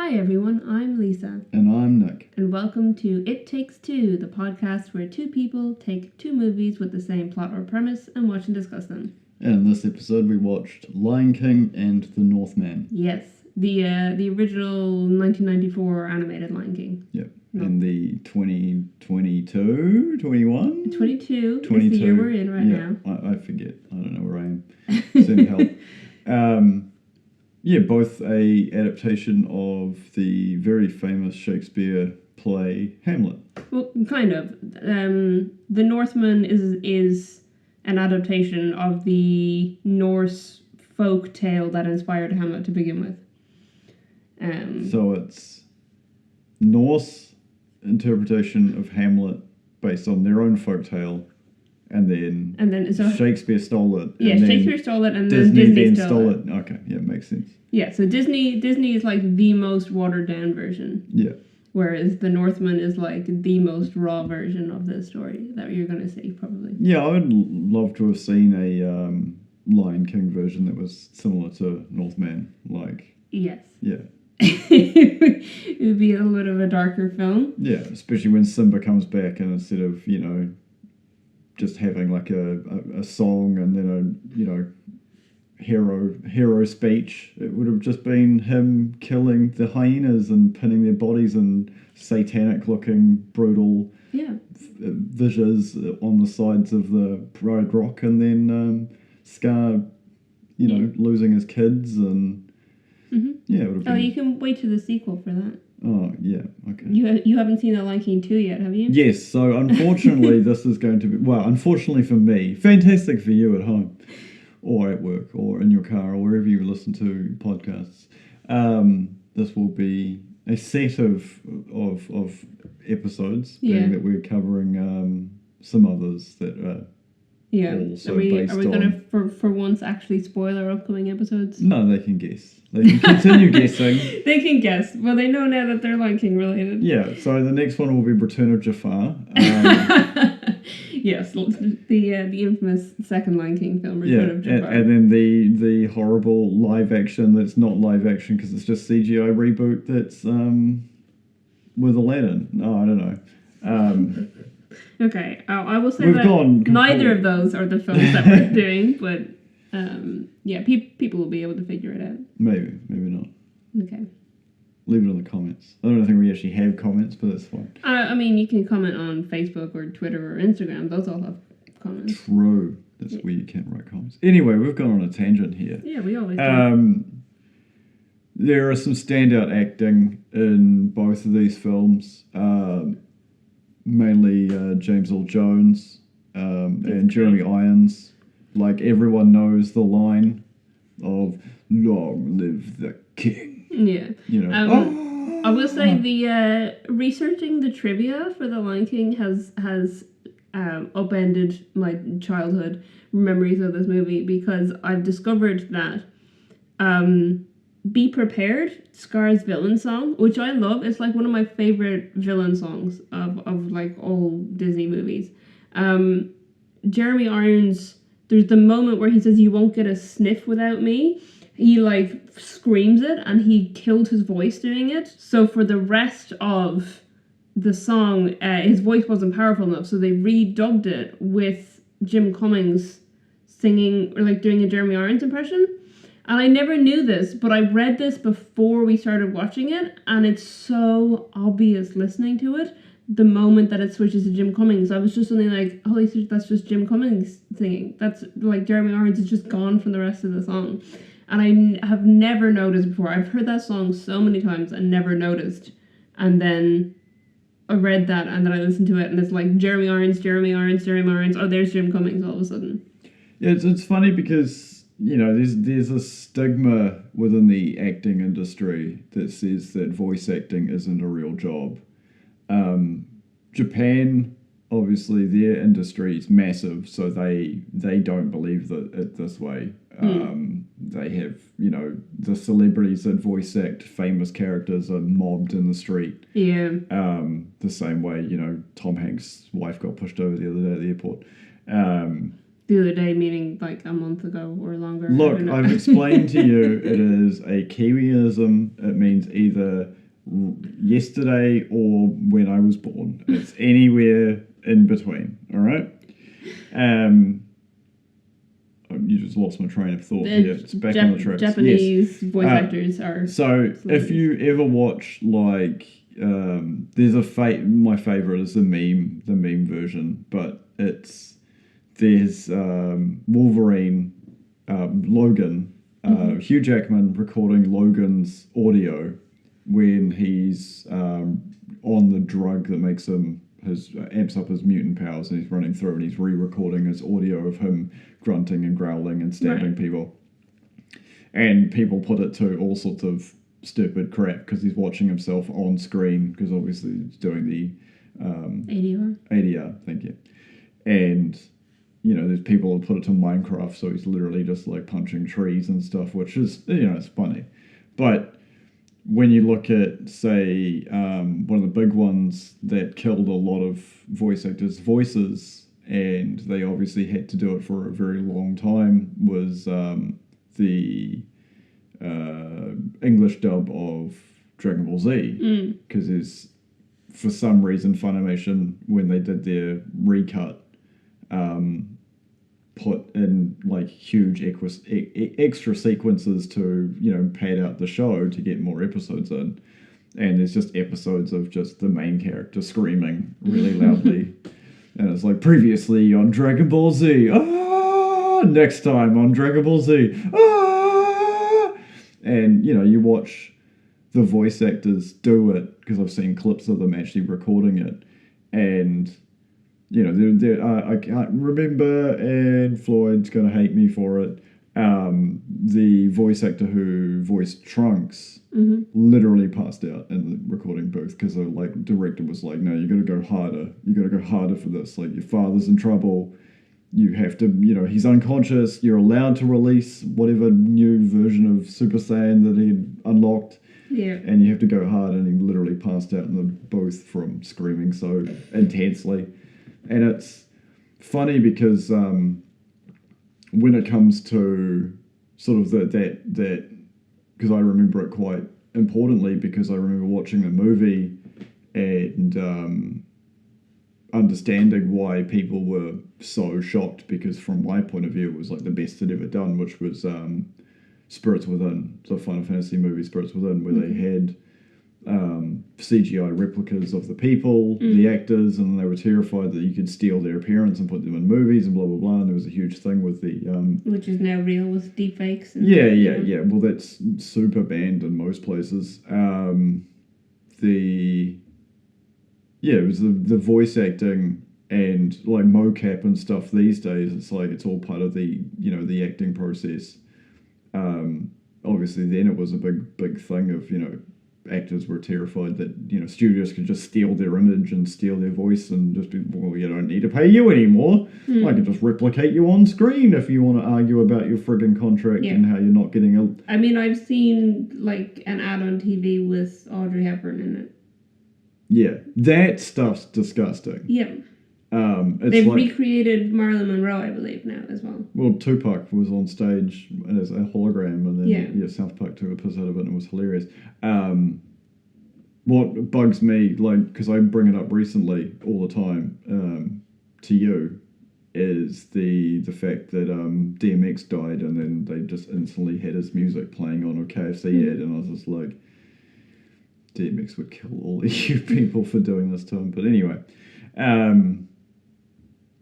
Hi everyone, I'm Lisa. And I'm Nick. And welcome to It Takes Two, the podcast where two people take two movies with the same plot or premise and watch and discuss them. And in this episode we watched Lion King and The Northman. Yes, the original 1994 animated Lion King. Yep. No. And the 2022, 21? 22 is the year we're in right now. I forget. I don't know where I am. Send help. Both a adaptation of the very famous Shakespeare play Hamlet. Well, kind of. The Northman is an adaptation of the Norse folk tale that inspired Hamlet to begin with. So it's Norse interpretation of Hamlet based on their own folk tale. And then so Shakespeare stole it. Yeah, Shakespeare stole it, and then Disney stole it. Okay, yeah, makes sense. Yeah, so Disney is like the most watered down version. Yeah. Whereas The Northman is like the most raw version of the story that you're going to see, probably. Yeah, I would love to have seen a Lion King version that was similar to Northman. Yes. Yeah. It would be a little bit of a darker film. Yeah, especially when Simba comes back and instead of, just having like a song and then a hero speech, it would have just been him killing the hyenas and pinning their bodies in satanic looking brutal visions on the sides of the road rock, and then Scar losing his kids, and it would have been... you can wait to the sequel for that. Oh, yeah, okay. You haven't seen The Lion King 2 yet, have you? Yes, so unfortunately this is going to be... Well, unfortunately for me, fantastic for you at home, or at work, or in your car, or wherever you listen to podcasts. This will be a set of episodes, being that we're covering some others that are... Also are we going to, for once, actually spoil our upcoming episodes? No, they can guess. They can continue guessing. They can guess. Well, they know now that they're Lion King related. Yeah, so the next one will be Return of Jafar. Yes, the infamous second Lion King film, Return of Jafar. And then the horrible live action that's not live action because it's just CGI reboot that's with Aladdin. No, I don't know. Okay, I will say that neither of those are the films that we're doing, but people will be able to figure it out. Maybe not. Okay. Leave it in the comments. I don't think we actually have comments, but that's fine. I mean, you can comment on Facebook or Twitter or Instagram. Those all have comments. True. That's where you can write comments. Anyway, we've gone on a tangent here. Yeah, we always do. There are some standout acting in both of these films. Mainly James Earl Jones and Jeremy Irons. Like, everyone knows the line of "Long live the king." Yeah. I will say the researching the trivia for The Lion King has upended my childhood memories of this movie, because I've discovered that Be Prepared, Scar's villain song, which I love. It's like one of my favorite villain songs of like all Disney movies. Jeremy Irons, there's the moment where he says, "You won't get a sniff without me." He like screams it, and he killed his voice doing it. So for the rest of the song, his voice wasn't powerful enough, so they redubbed it with Jim Cummings singing, or like doing a Jeremy Irons impression. And I never knew this, but I read this before we started watching it, and it's so obvious listening to it, the moment that it switches to Jim Cummings. I was just suddenly like, holy shit, that's just Jim Cummings singing. That's like Jeremy Irons is just gone from the rest of the song. And I have never noticed before. I've heard that song so many times and never noticed. And then I read that, and then I listened to it, and it's like Jeremy Irons. Oh, there's Jim Cummings all of a sudden. Yeah, it's funny because... there's a stigma within the acting industry that says that voice acting isn't a real job. Japan, obviously, their industry is massive, so they don't believe that it this way. They have, the celebrities that voice act famous characters are mobbed in the street. Yeah. The same way, Tom Hanks' wife got pushed over the other day at the airport. The other day, meaning like a month ago or longer. Look, I've explained to you it is a Kiwiism. It means either yesterday or when I was born. It's anywhere in between, all right? You just lost my train of thought here. It's back on the tracks. Japanese voice actors are... So, if you ever watch, like... there's my favourite is the meme version, but there's Wolverine, Logan, Hugh Jackman recording Logan's audio when he's on the drug that makes him amps up his mutant powers, and he's running through and he's re-recording his audio of him grunting and growling and stabbing people. And people put it to all sorts of stupid crap because he's watching himself on screen, because obviously he's doing the ADR, thank you. And there's people who put it to Minecraft, so he's literally just like punching trees and stuff, which is, it's funny. But when you look at, say, one of the big ones that killed a lot of voice actors' voices, and they obviously had to do it for a very long time, was the English dub of Dragon Ball Z. Because there's, for some reason, Funimation, when they did their recut, put in like huge extra sequences to pad out the show to get more episodes in, and there's just episodes of just the main character screaming really loudly, and it's like, previously on Dragon Ball Z, next time on Dragon Ball Z, and you watch the voice actors do it, because I've seen clips of them actually recording it, and I can't remember, and Floyd's going to hate me for it. The voice actor who voiced Trunks literally passed out in the recording booth because the director was like, no, you got to go harder. You got to go harder for this. Like, your father's in trouble. You have to, he's unconscious. You're allowed to release whatever new version of Super Saiyan that he unlocked. Yeah. And you have to go hard. And he literally passed out in the booth from screaming so intensely. And it's funny because when it comes to sort of that, because I remember it quite importantly, because I remember watching the movie and understanding why people were so shocked, because from my point of view it was like the best they'd ever done, which was Spirits Within, the Final Fantasy movie Spirits Within, where they had CGI replicas of the people, the actors, and they were terrified that you could steal their appearance and put them in movies and blah blah blah. And there was a huge thing with the which is now real with deepfakes. Yeah. Well, that's super banned in most places. It was the voice acting and like mocap and stuff these days. It's like it's all part of the the acting process. Obviously, then it was a big thing of actors were terrified that studios could just steal their image and steal their voice and just be, well, you don't need to pay you anymore. I can just replicate you on screen if you want to argue about your friggin' contract and how you're not getting a... I mean, I've seen like an ad on TV with Audrey Hepburn in it. Yeah, that stuff's disgusting. Yeah. They've recreated Marilyn Monroe, I believe, now as well. Well, Tupac was on stage as a hologram, and then South Park took a piss out of it, and it was hilarious. What bugs me, like, because I bring it up recently all the time to you, is the fact that DMX died, and then they just instantly had his music playing on a KFC ad, and I was just like, DMX would kill all of you people for doing this to him. But anyway,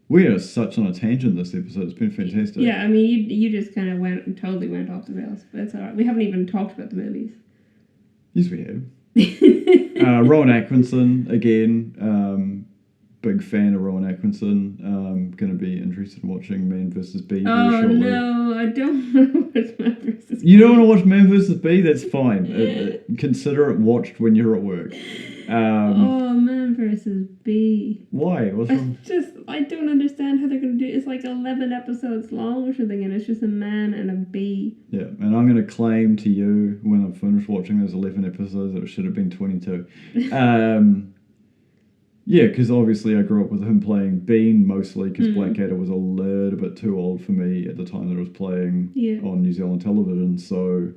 we are such on a tangent this episode. It's been fantastic. Yeah, I mean, you just kind of totally went off the rails, but it's all right. We haven't even talked about the movies. Yes, we have. Rowan Atkinson, again. Big fan of Rowan Atkinson. Going to be interested in watching Man vs. Bee very shortly. No, I don't want to watch Man vs. Bee. You don't want to watch Man vs. Bee? That's fine. Consider it watched when you're at work. Man vs. Bee. Why? What's wrong? I don't understand how they're going to do it. It's like 11 episodes long or something, and it's just a man and a bee. Yeah, and I'm going to claim to you when I'm finished watching those 11 episodes that it should have been 22. Yeah, because obviously I grew up with him playing Bean mostly, because Mm. Blackadder was a little bit too old for me at the time that it was playing Yeah. on New Zealand television. So,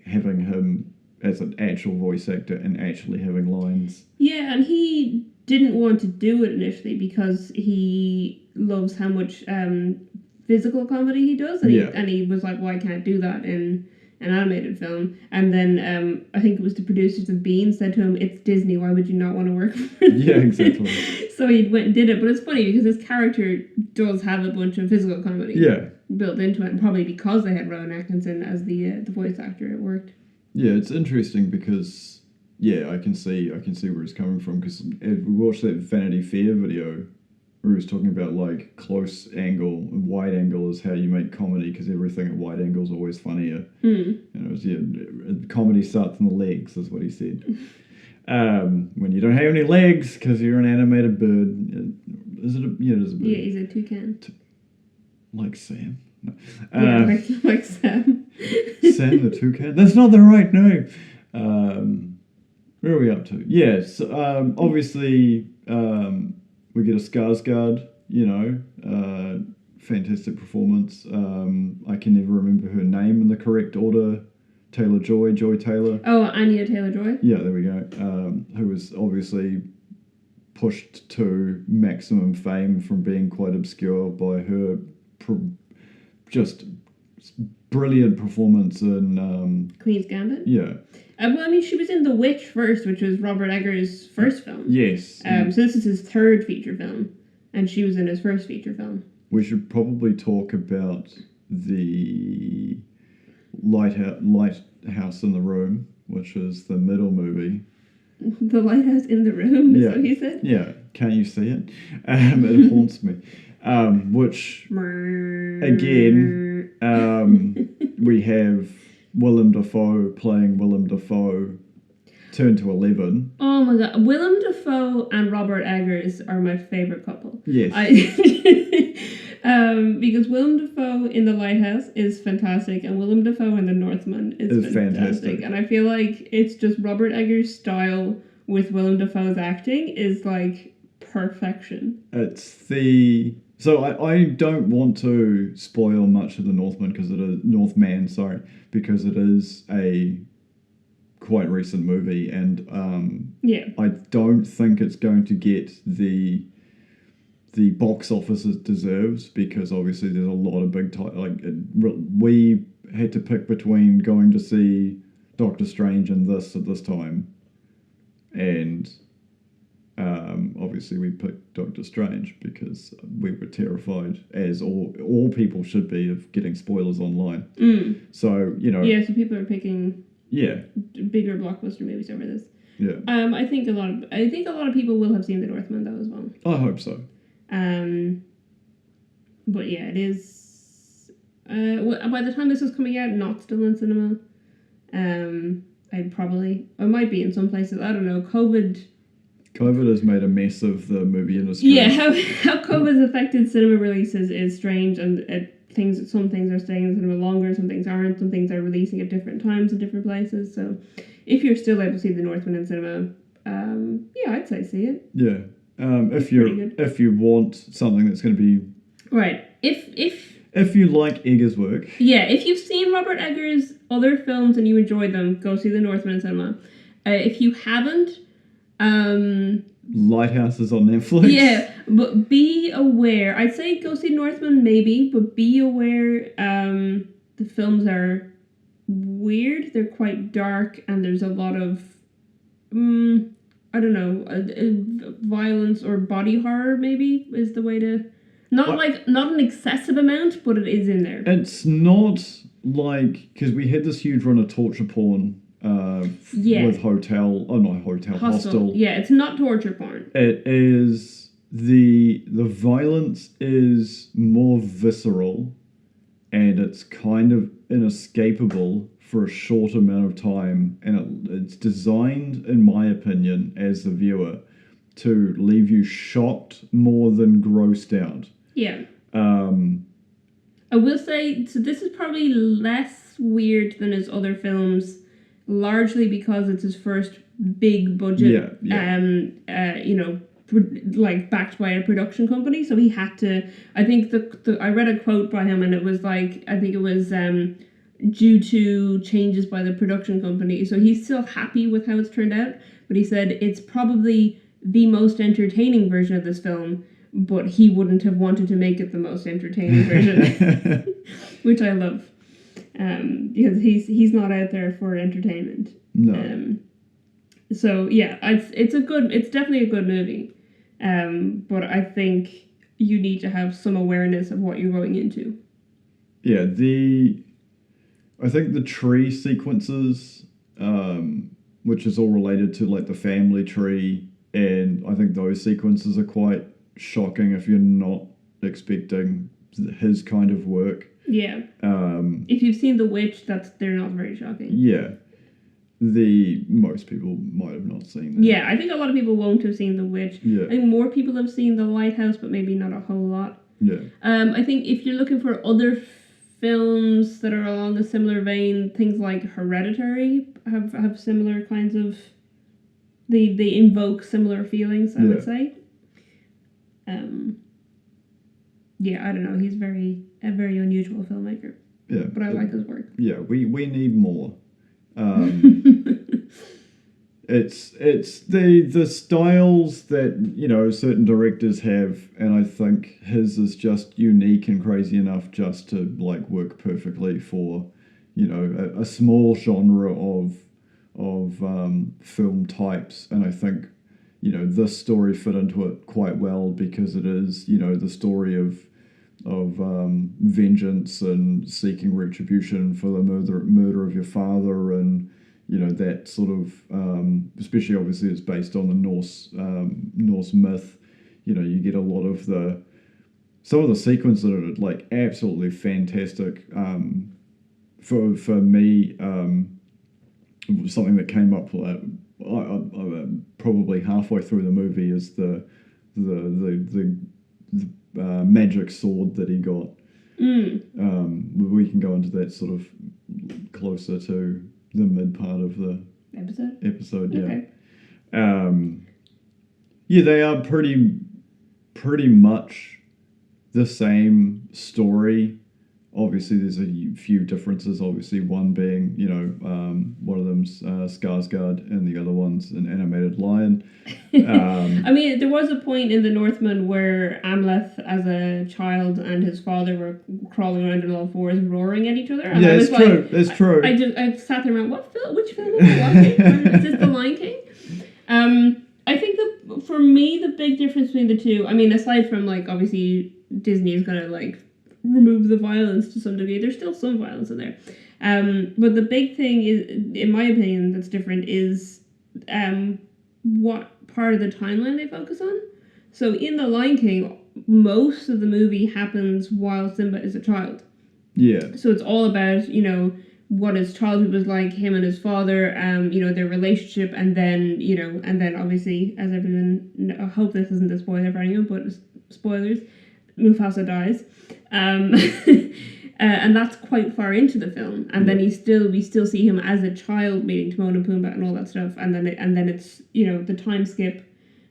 having him as an actual voice actor and actually having lines. Yeah, and he didn't want to do it initially because he loves how much physical comedy he does, and, Yeah. he was like, "Well, I can't do that in an animated film." And then I think it was the producers of Bean said to him, "It's Disney. Why would you not want to work for them?" Yeah, exactly. So he went and did it, but it's funny because his character does have a bunch of physical comedy Yeah. built into it, and probably because they had Rowan Atkinson as the voice actor, it worked. Yeah, it's interesting because I can see where he's coming from, because we watched that Vanity Fair video where he was talking about like close angle and wide angle is how you make comedy, because everything at wide angle is always funnier. Hmm. And it was comedy starts in the legs, is what he said. When you don't have any legs because you're an animated bird, is it? It is a bird. Yeah, he's a toucan. Like Sam. No. Yeah, like Sam. Sam the toucan. That's not the right name. Where are we up to? Yes, obviously we get a Skarsgård. Fantastic performance. I can never remember her name in the correct order. Joy Taylor. Oh, Anya Taylor-Joy. Yeah, there we go. Who was obviously pushed to maximum fame from being quite obscure by her just brilliant performance in Queen's Gambit. Yeah. Well, I mean, she was in The Witch first, which was Robert Eggers' first film. Yes. So this is his third feature film, and she was in his first feature film. We should probably talk about the Lighthouse in the Room, which is the middle movie. The Lighthouse in the Room, is what he said? Yeah. Can't you see it? It haunts me. Which, again, we have Willem Dafoe playing Willem Dafoe turned to 11. Oh my god. Willem Dafoe and Robert Eggers are my favourite couple. Yes. Because Willem Dafoe in The Lighthouse is fantastic, and Willem Dafoe in The Northman is fantastic. And I feel like it's just Robert Eggers' style with Willem Dafoe's acting is like perfection. So I don't want to spoil much of The Northman because it is because it is a quite recent movie, and I don't think it's going to get the box office it deserves, because obviously there's a lot of big we had to pick between going to see Doctor Strange and this at this time, and obviously we picked Doctor Strange because we were terrified, as all people should be, of getting spoilers online. So so people are picking bigger blockbuster movies over this. I think a lot of people will have seen The Northman though as well. I hope so. But yeah, it is. By the time this is coming out, not still in cinema. I might be in some places. I don't know. COVID has made a mess of the movie industry. Yeah, how COVID has affected cinema releases is strange, and some things are staying in cinema longer, some things aren't, some things are releasing at different times in different places. So, if you're still able to see The Northman in cinema, I'd say see it. Yeah. If you want something that's going to be right, if you like Eggers' work, if you've seen Robert Eggers' other films and you enjoy them, go see The Northman in cinema. If you haven't, Lighthouse is on Netflix. Yeah, but be aware. I'd say go see Northman maybe, but be aware. The films are weird. They're quite dark, and there's a lot of violence or body horror. Maybe is the way to not an excessive amount, but it is in there. It's not like, because we had this huge run of torture porn. With Hostel. Yeah, it's not torture porn. It is the violence is more visceral, and it's kind of inescapable for a short amount of time, and it's designed, in my opinion, as the viewer, to leave you shocked more than grossed out. Yeah. I will say, so this is probably less weird than his other films, largely because it's his first big budget, Yeah. like backed by a production company. So he had to. I think I read a quote by him, and it was like, I think it was due to changes by the production company. So he's still happy with how it's turned out, but he said it's probably the most entertaining version of this film, but he wouldn't have wanted to make it the most entertaining version, which I love, because he's not out there for entertainment. No. So yeah, it's definitely a good movie, but I think you need to have some awareness of what you're going into. Yeah, I think the tree sequences, which is all related to like the family tree, and I think those sequences are quite shocking if you're not expecting his kind of work. Yeah. If you've seen The Witch, they're not very shocking. Yeah. Most people might have not seen that. Yeah, I think a lot of people won't have seen The Witch. Yeah. I think more people have seen The Lighthouse, but maybe not a whole lot. Yeah. I think if you're looking for other films that are along a similar vein, things like Hereditary have similar kinds of... They invoke similar feelings, I would say. Yeah, I don't know. He's a very unusual filmmaker. Yeah. But I like his work. Yeah, we need more. It's the styles that certain directors have, and I think his is just unique and crazy enough just to like work perfectly for a small genre of film types. And I think this story fit into it quite well because it is the story of vengeance and seeking retribution for the murder of your father, and that sort of especially obviously it's based on the Norse myth. You get a lot of some of the sequences that are like absolutely fantastic. For me, it was something that came up probably halfway through the movie is the magic sword that he got. We can go into that sort of closer to the mid part of the episode. Okay. Yeah, they are pretty much the same story. Obviously, there's a few differences. Obviously, one being, one of them's Skarsgård and the other one's an animated lion. I mean, there was a point in the Northman where Amleth, as a child, and his father were crawling around on all fours, roaring at each other. And it's true. It's true. I sat there and went, which film am I watching? Is this The Lion King? I think for me, the big difference between the two, I mean, aside from, like, obviously, Disney is going to, like, remove the violence to some degree. There's still some violence in there. But the big thing is, in my opinion, that's different is what part of the timeline they focus on. So in The Lion King, most of the movie happens while Simba is a child. Yeah. So it's all about, what his childhood was like, him and his father, their relationship, and then obviously, as everyone, I hope this isn't a spoiler for anyone, but spoilers, Mufasa dies. And that's quite far into the film, and then we still see him as a child meeting Timon and Pumbaa and all that stuff, and then it's the time skip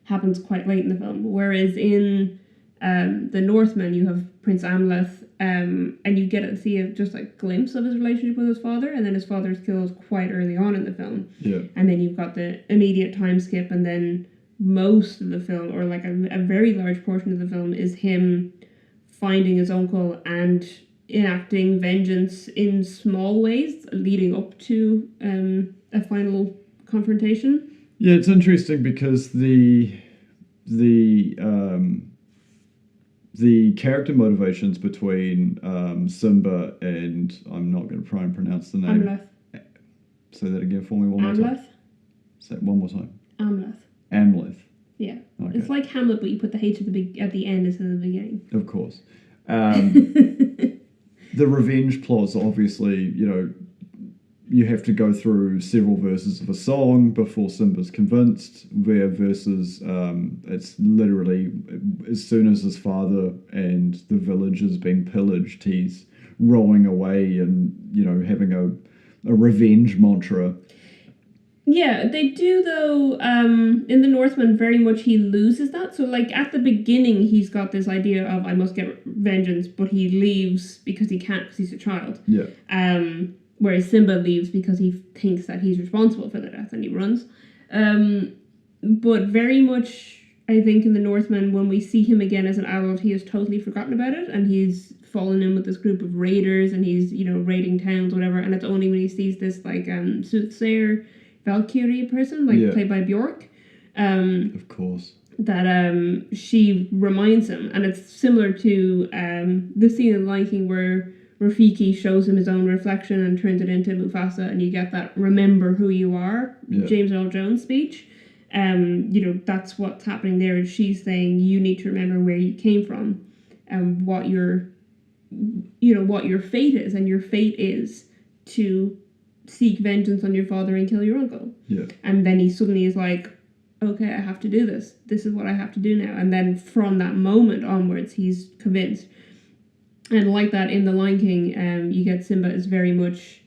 happens quite late in the film. Whereas in the Northman, you have Prince Amleth, and you get to see just a glimpse of his relationship with his father, and then his father is killed quite early on in the film. Yeah. And then you've got the immediate time skip, and then most of the film, or like a very large portion of the film, is him finding his uncle and enacting vengeance in small ways leading up to a final confrontation. Yeah, it's interesting because the character motivations between Simba and, I'm not going to try and pronounce the name. Amleth. Say that again for me one more time. Say it one more time. Amleth. Yeah. Okay. It's like Hamlet, but you put the H at the end instead of the beginning. Of course. The revenge plots, obviously, you have to go through several verses of a song before Simba's convinced, versus it's literally as soon as his father and the village is being pillaged, he's rowing away and, having a revenge mantra. Yeah, they do though. In the Northman, very much he loses that. So like at the beginning, he's got this idea of I must get vengeance, but he leaves because he can't because he's a child. Yeah. Whereas Simba leaves because he thinks that he's responsible for the death and he runs. But very much, I think in the Northman, when we see him again as an adult, he has totally forgotten about it, and he's fallen in with this group of raiders, and he's raiding towns, whatever. And it's only when he sees this like soothsayer Valkyrie person, like played by Bjork, of course, that she reminds him, and it's similar to the scene in Lion King where Rafiki shows him his own reflection and turns it into Mufasa, and you get that "remember who you are" James Earl Jones speech. That's what's happening there. She's saying you need to remember where you came from and what your fate is, and your fate is to seek vengeance on your father and kill your uncle. Yeah. And then he suddenly is like, okay, I have to do this. This is what I have to do now. And then from that moment onwards, he's convinced. And like that in The Lion King, you get Simba is very much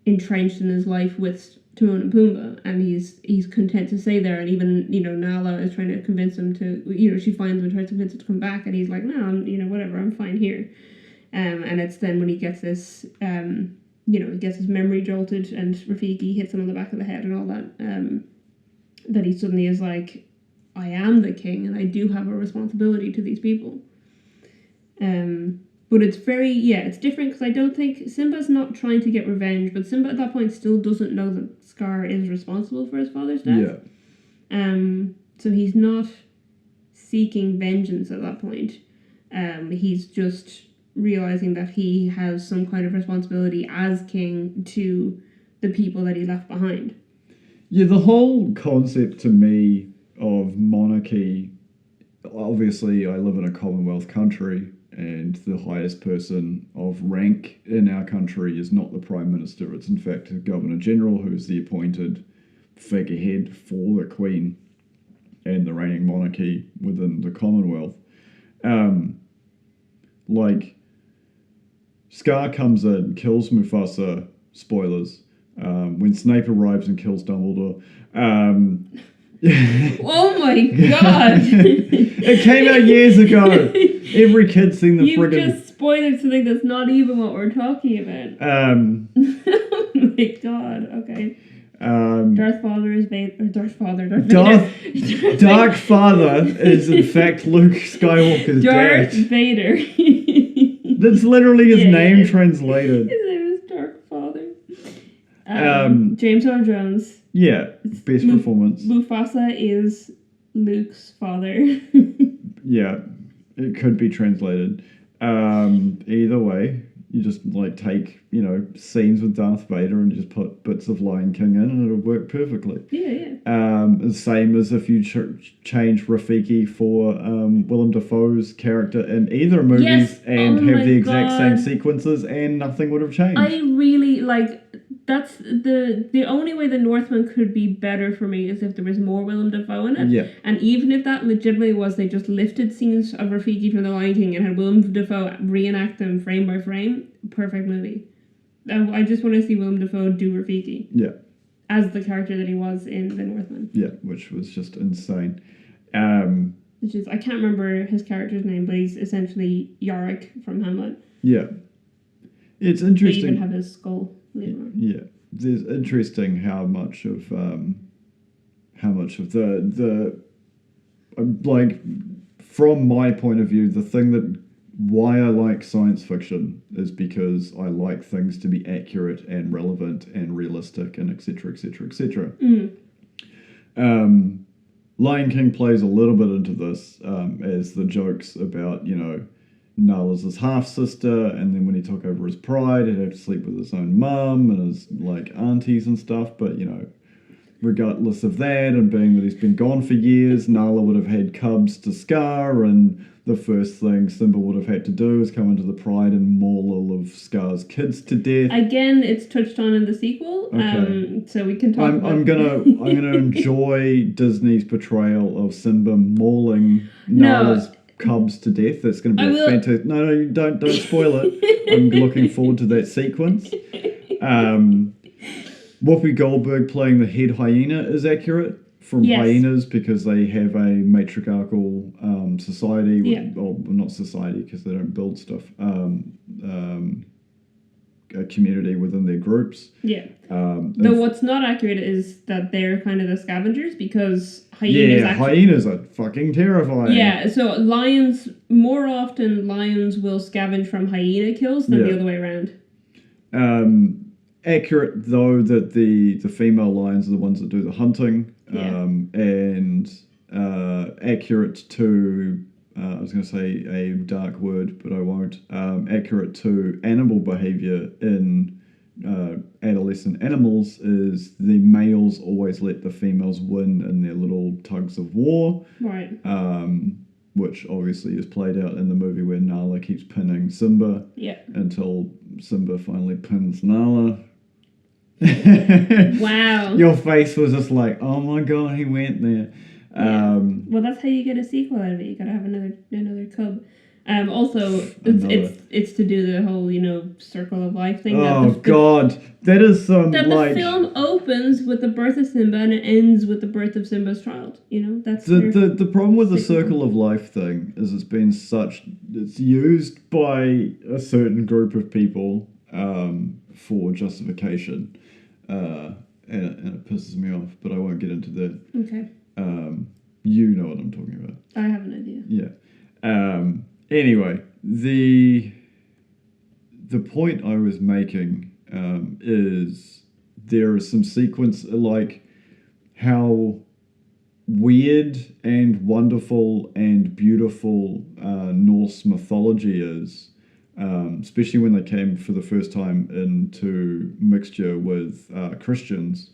entrenched in his life with Timon and Pumbaa, and he's content to stay there. And even Nala is trying to convince him to she finds him and tries to convince him to come back, and he's like, no, I'm whatever, I'm fine here. And it's then when he gets this he gets his memory jolted and Rafiki hits him on the back of the head and all that, that he suddenly is like, I am the king and I do have a responsibility to these people. But it's it's different because I don't think Simba's not trying to get revenge, but Simba at that point still doesn't know that Scar is responsible for his father's death. Yeah. So he's not seeking vengeance at that point. He's just realizing that he has some kind of responsibility as king to the people that he left behind. Yeah, the whole concept to me of monarchy, obviously I live in a Commonwealth country, and the highest person of rank in our country is not the Prime Minister. It's in fact the Governor-General, who is the appointed figurehead for the Queen and the reigning monarchy within the Commonwealth. Scar comes in, kills Mufasa, spoilers, when Snape arrives and kills Dumbledore. Oh my god! It came out years ago. Every kid's seen the friggin'... You just spoiled something that's not even what we're talking about. Oh my god, okay. Darth Father is Vader. Darth Father is in fact Luke Skywalker's Darth dad. Vader. That's literally his name translated. His name is Darth Father. James Earl Jones. Yeah, best performance. Mufasa is Luke's father. Yeah, it could be translated. Either way, you just take scenes with Darth Vader and just put bits of Lion King in, and it'll work perfectly. Yeah. Same as if you change Rafiki for Willem Dafoe's character in either movies and have the exact same sequences, and nothing would have changed. I really that's the only way the Northman could be better for me is if there was more Willem Dafoe in it. Yeah. And even if that legitimately was they just lifted scenes of Rafiki from The Lion King and had Willem Dafoe reenact them frame by frame, perfect movie. I just want to see Willem Dafoe do Rafiki. Yeah. As the character that he was in The Northman. Yeah, which was just insane. Which is, I can't remember his character's name, but he's essentially Yorick from Hamlet. Yeah. It's interesting. They even have his skull later on. Yeah. It's interesting how much of the from my point of view, the thing that why I like science fiction is because I like things to be accurate and relevant and realistic and etc. etc. etc. Lion King plays a little bit into this as the jokes about Nala's his half-sister, and then when he took over his pride, he'd have to sleep with his own mum and his aunties and stuff, but regardless of that, and being that he's been gone for years, Nala would have had cubs to Scar, and the first thing Simba would have had to do is come into the pride and maul all of Scar's kids to death. Again, it's touched on in the sequel, okay. So we can talk about... I'm gonna enjoy Disney's portrayal of Simba mauling Nala's cubs to death. That's going to be fantastic. No, you don't spoil it. I'm looking forward to that sequence. Whoopi Goldberg playing the head hyena is accurate from Yes. hyenas because they have a matriarchal society. Yeah. Or not society because they don't build stuff. A community within their groups. Yeah. And Though what's not accurate is that they're kind of the scavengers because hyenas hyenas are fucking terrifying. Yeah, so more often lions will scavenge from hyena kills than the other way around. Accurate though that the female lions are the ones that do the hunting. And accurate to I was going to say a dark word, but I won't. Accurate to animal behavior in adolescent animals is the males always let the females win in their little tugs of war. Right. Which obviously is played out in the movie where Nala keeps pinning Simba. Yeah. Until Simba finally pins Nala. Wow. Your face was just like, oh my god, he went there. Well, that's how you get a sequel out of it. You gotta have another cub. Also, it's to do the whole circle of life thing. Oh god, that is some that the film opens with the birth of Simba and it ends with the birth of Simba's child. That's the problem with the circle of life thing is it's used by a certain group of people for justification, and it pisses me off. But I won't get into that. Okay. You know what I'm talking about. I have an idea. Yeah. Anyway, the point I was making is there is some sequence like how weird and wonderful and beautiful Norse mythology is, especially when they came for the first time into mixture with Christians.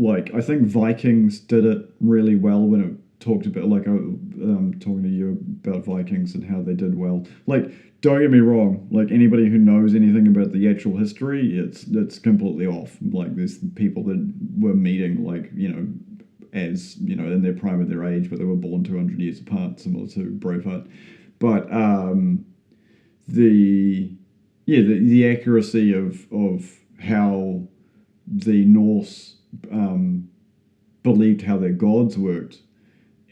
I think Vikings did it really well when it talked about, talking to you about Vikings and how they did well. Don't get me wrong, anybody who knows anything about the actual history, it's completely off. There's people that were meeting, as, in their prime of their age, but they were born 200 years apart, similar to Braveheart. But the accuracy of how the Norse believed how their gods worked,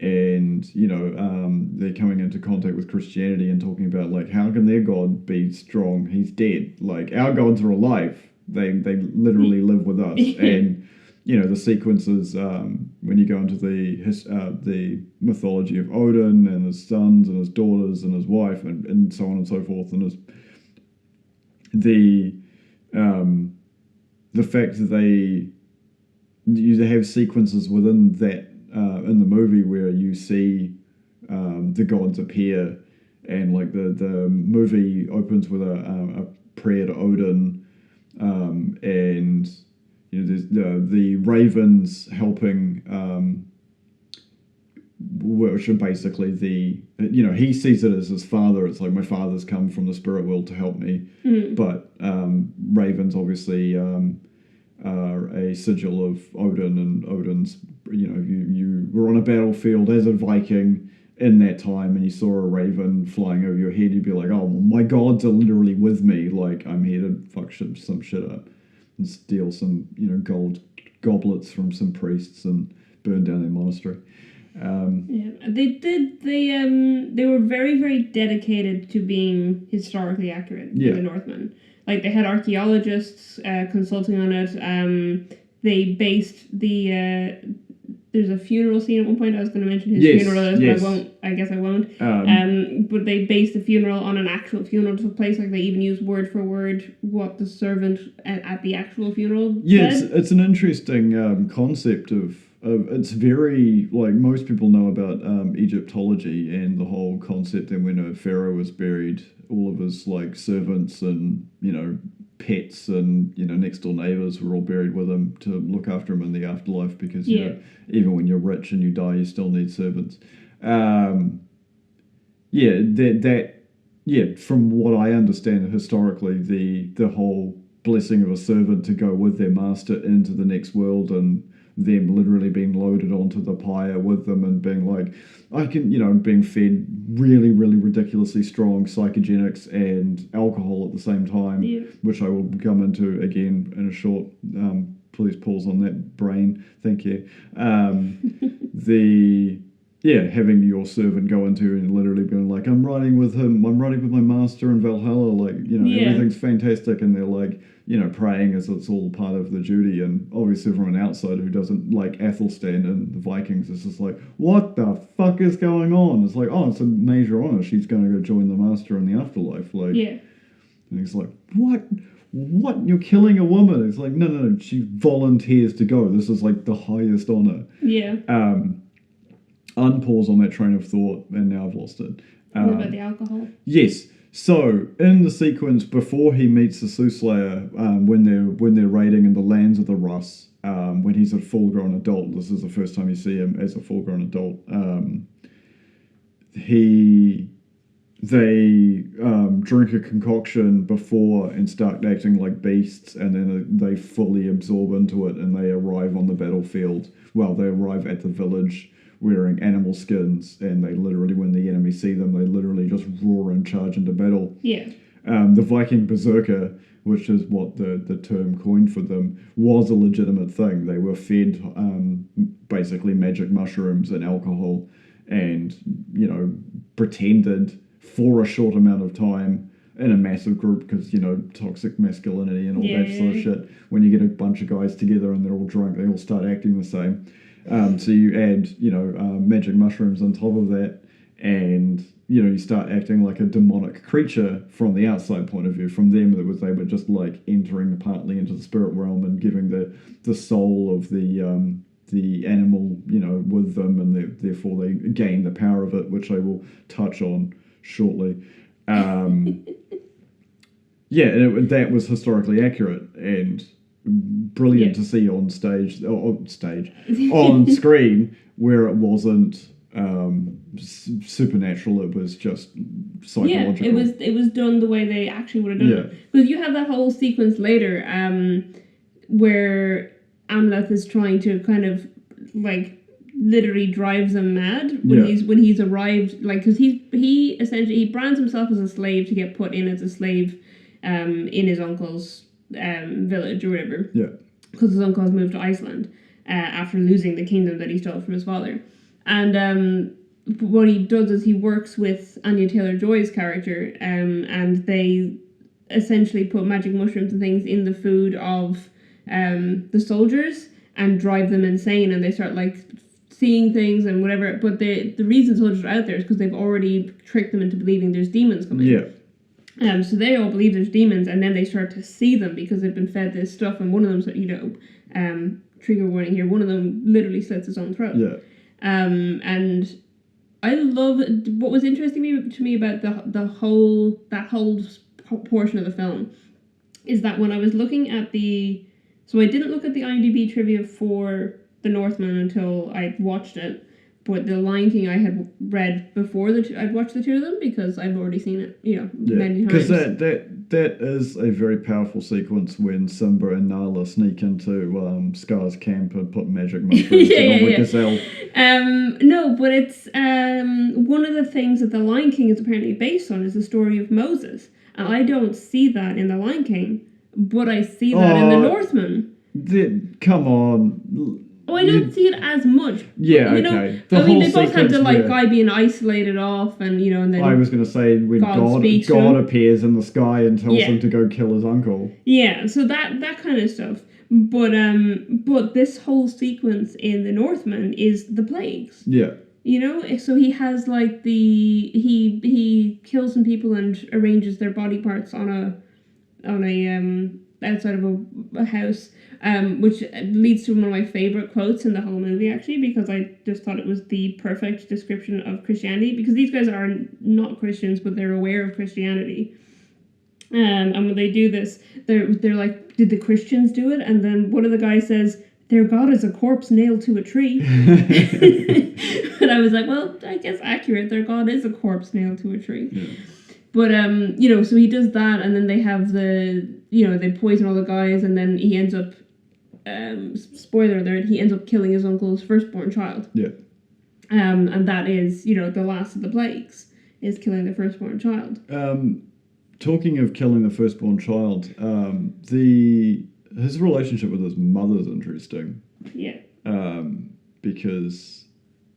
and they're coming into contact with Christianity and talking about how can their god be strong? He's dead. Our gods are alive. They literally live with us. And the sequences when you go into the mythology of Odin and his sons and his daughters and his wife and so on and so forth, and the fact that you have sequences within that in the movie where you see the gods appear, and the movie opens with a prayer to Odin, and there's the ravens helping, which are basically he sees it as his father. It's my father's come from the spirit world to help me, but ravens obviously are a sigil of Odin, and Odin's, you were on a battlefield as a Viking in that time and you saw a raven flying over your head, you'd be like, oh, well, my gods are literally with me, I'm here to fuck some shit up and steal some, gold goblets from some priests and burn down their monastery. They were very, very dedicated to being historically accurate, the Northmen. They had archaeologists consulting on it. They based there's a funeral scene at one point. I was going to mention his funeral, but I guess I won't. But they based the funeral on an actual funeral that took place. They even used word for word what the servant at the actual funeral said. It's an interesting concept of it's very, most people know about Egyptology and the whole concept that when a pharaoh was buried, all of his servants and pets and next door neighbors were all buried with him to look after him in the afterlife, because even when you're rich and you die, you still need servants. From what I understand historically, the whole blessing of a servant to go with their master into the next world and them literally being loaded onto the pyre with them and being like, I can, being fed really, really ridiculously strong psychogenics and alcohol at the same time, which I will come into again in a short. Please pause on that brain. Thank you. Having your servant go into and literally being like, I'm riding with him, I'm riding with my master in Valhalla, like, everything's fantastic, and they're like, praying as it's all part of the duty, and obviously from an outsider who doesn't like Athelstan and the Vikings, it's just like, what the fuck is going on? It's like, oh, it's a major honor, she's going to go join the master in the afterlife, like, and he's like, what, you're killing a woman? It's like, no, she volunteers to go, this is like the highest honor. Unpause on that train of thought, and now I've lost it. What about the alcohol? Yes. So in the sequence before he meets the Soothsayer, when they're raiding in the lands of the Russ, when he's a full-grown adult, this is the first time you see him as a full-grown adult. They drink a concoction before and start acting like beasts, and then they fully absorb into it, and they arrive on the battlefield. Well, they arrive at the village wearing animal skins, and they literally, when the enemy see them, they literally just roar and charge into battle. The Viking berserker, which is what the term coined for them, was a legitimate thing. They were fed basically magic mushrooms and alcohol, and pretended for a short amount of time in a massive group, because toxic masculinity and all that sort of shit. When you get a bunch of guys together and they're all drunk, they all start acting the same. So you add, magic mushrooms on top of that, and, you start acting like a demonic creature from the outside point of view. From them, they were just like entering partly into the spirit realm and giving the soul of the animal, with them, and therefore they gain the power of it, which I will touch on shortly. That was historically accurate and brilliant to see on on screen, where it wasn't supernatural, it was just psychological. It was done the way they actually would have done it, because you have that whole sequence later where Amleth is trying to kind of like literally drives him mad when he's arrived, like, because he essentially brands himself as a slave to get put in as a slave in his uncle's village or whatever, because his uncle has moved to Iceland after losing the kingdom that he stole from his father. And what he does is he works with Anya Taylor-Joy's character, and they essentially put magic mushrooms and things in the food of the soldiers and drive them insane, and they start like seeing things and whatever. But the reason soldiers are out there is because they've already tricked them into believing there's demons coming. So they all believe there's demons, and then they start to see them because they've been fed this stuff. And one of them, trigger warning here, one of them literally slits his own throat. And I love, what was interesting to me about that whole portion of the film is that when I was looking at so I didn't look at the IMDb trivia for the Northman until I watched it. But the Lion King I had read before I'd watched the two of them, because I've already seen it, many times. Because that is a very powerful sequence when Simba and Nala sneak into Scar's camp and put magic mushrooms on the gazelle. No, but it's one of the things that the Lion King is apparently based on is the story of Moses, and I don't see that in the Lion King, but I see that in the Northman. Come on. Oh, I don't see it as much. Yeah, okay. They both had the guy being isolated off, and and then I was going to say when God appears in the sky and tells him to go kill his uncle. Yeah, so that kind of stuff. But this whole sequence in the Northman is the plagues. Yeah. So he has like he kills some people and arranges their body parts on a outside of a house. Which leads to one of my favorite quotes in the whole movie, actually, because I just thought it was the perfect description of Christianity, because these guys are not Christians, but they're aware of Christianity. And when they do this, they're like, did the Christians do it? And then one of the guys says, their God is a corpse nailed to a tree. And I was like, well, I guess accurate. Their God is a corpse nailed to a tree. Yeah. But, so he does that, and then they have they poison all the guys, and then he ends up spoiler alert, he ends up killing his uncle's firstborn child. Yeah. And that is, you know, the last of the plagues, is killing the firstborn child. Talking of killing the firstborn child, his relationship with his mother is interesting. Yeah. Because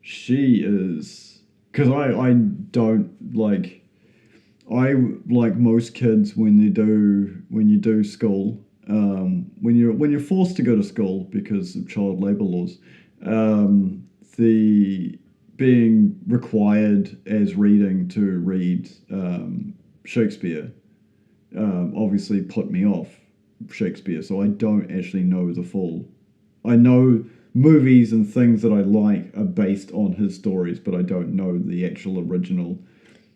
she is... Because I don't like... I, like most kids, when you do school, when you're forced to go to school because of child labour laws, the being required as reading to read Shakespeare obviously put me off Shakespeare, so I don't actually know the full... I know movies and things that I like are based on his stories, but I don't know the actual original.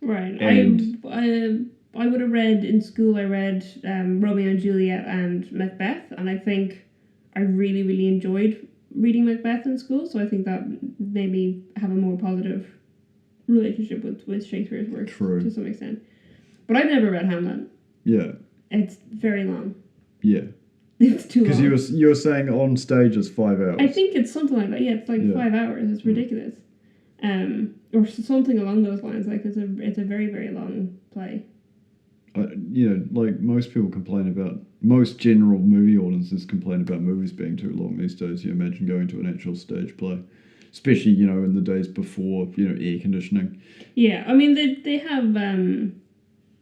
Right. And I would have read in school. I read Romeo and Juliet and Macbeth, and I think I really, really enjoyed reading Macbeth in school. So I think that made me have a more positive relationship with Shakespeare's work to some extent. But I've never read Hamlet. Yeah. It's very long. Yeah. It's too long. Because you were saying on stage it's 5 hours. I think it's something like that. Yeah, it's like 5 hours. It's ridiculous. Or something along those lines. Like it's a very, very long play. Like most people complain about, most general movie audiences complain about movies being too long these days. You imagine going to an actual stage play, especially in the days before air conditioning. Yeah, I mean they have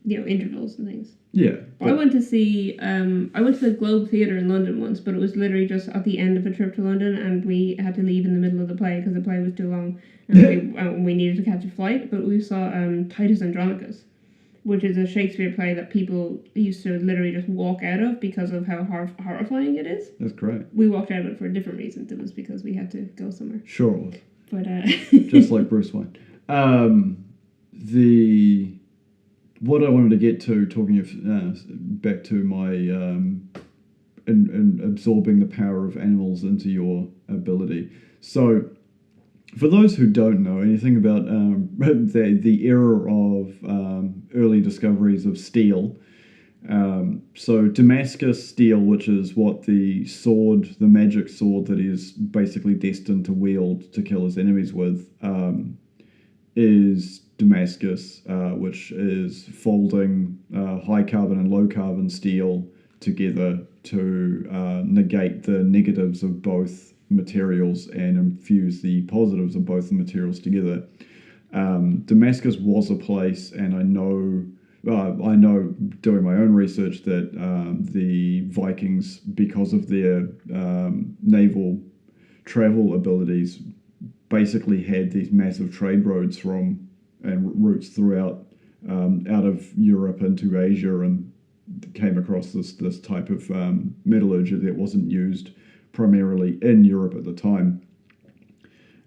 intervals and things. Yeah, I went to see I went to the Globe Theatre in London once, but it was literally just at the end of a trip to London, and we had to leave in the middle of the play because the play was too long, and we needed to catch a flight. But we saw Titus Andronicus, which is a Shakespeare play that people used to literally just walk out of because of how horrifying it is. That's great. We walked out of it for a different reason. It was because we had to go somewhere. Sure. But just like Bruce Wayne. What I wanted to get to, talking of back to my in absorbing the power of animals into your ability. So, for those who don't know anything about the era of early discoveries of steel, so Damascus steel, which is what the magic sword that he is basically destined to wield to kill his enemies with, is Damascus, which is folding high carbon and low carbon steel together to negate the negatives of both materials and infuse the positives of both the materials together. Damascus was a place, and I know doing my own research that the Vikings, because of their naval travel abilities, basically had these massive trade roads and routes throughout out of Europe into Asia, and came across this type of metallurgy that wasn't used primarily in Europe at the time.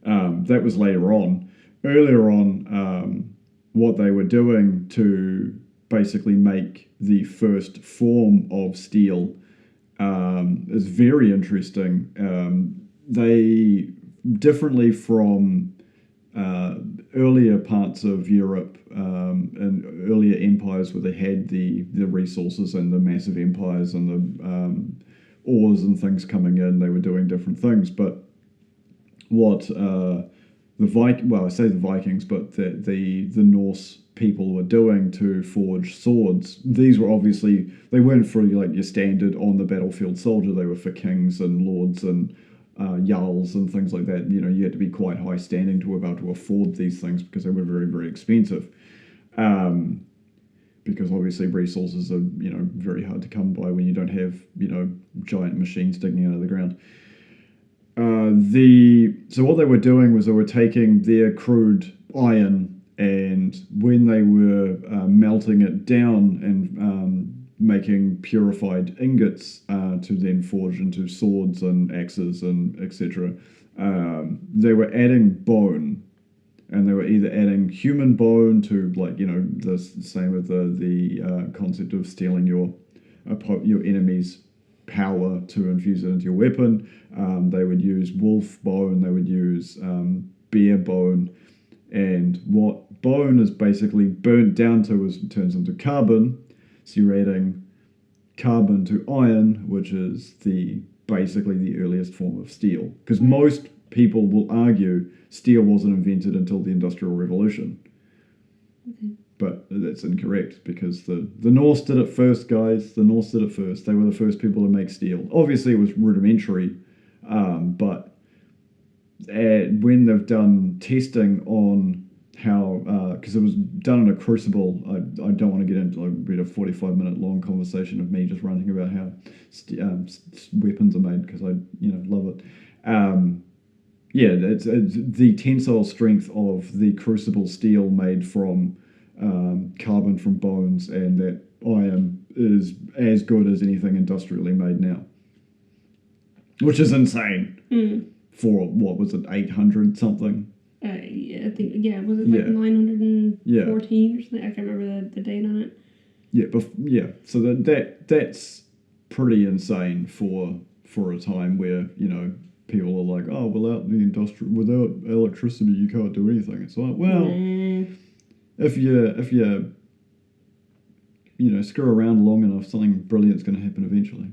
That was later on. Earlier on, what they were doing to basically make the first form of steel is very interesting. They, differently from earlier parts of Europe and earlier empires where they had the resources and the massive empires and the ores and things coming in, they were doing different things. But what I say the Vikings, but the Norse people were doing to forge swords, these were obviously, they weren't for like your standard on the battlefield soldier. They were for kings and lords and jarls and things like that. You had to be quite high standing to be able to afford these things because they were very, very expensive. Because obviously resources are very hard to come by when you don't have giant machines digging out of the ground. So what they were doing was they were taking their crude iron, and when they were melting it down and making purified ingots to then forge into swords and axes and etc., they were adding bone, and they were either adding human bone to, like, the same with the concept of stealing your enemy's power to infuse it into your weapon. They would use wolf bone, they would use bear bone, and what bone is basically burnt down to turns into carbon. So you're adding carbon to iron, which is the basically the earliest form of steel. Because most people will argue steel wasn't invented until the Industrial Revolution. Okay. But that's incorrect, because the Norse did it first, guys. The Norse did it first. They were the first people to make steel. Obviously, it was rudimentary, but when they've done testing on how, because it was done in a crucible, I don't want to get into a 45-minute long conversation of me just ranting about how weapons are made, because I love it. It's the tensile strength of the crucible steel made from carbon from bones, and that iron is as good as anything industrially made now, which is insane. For what was it, 800 something? I think was it like 914 or something? I can't remember the date on it. So that's pretty insane for a time where people are like, oh, without electricity you can't do anything. It's like, well, if you screw around long enough, something brilliant's going to happen eventually.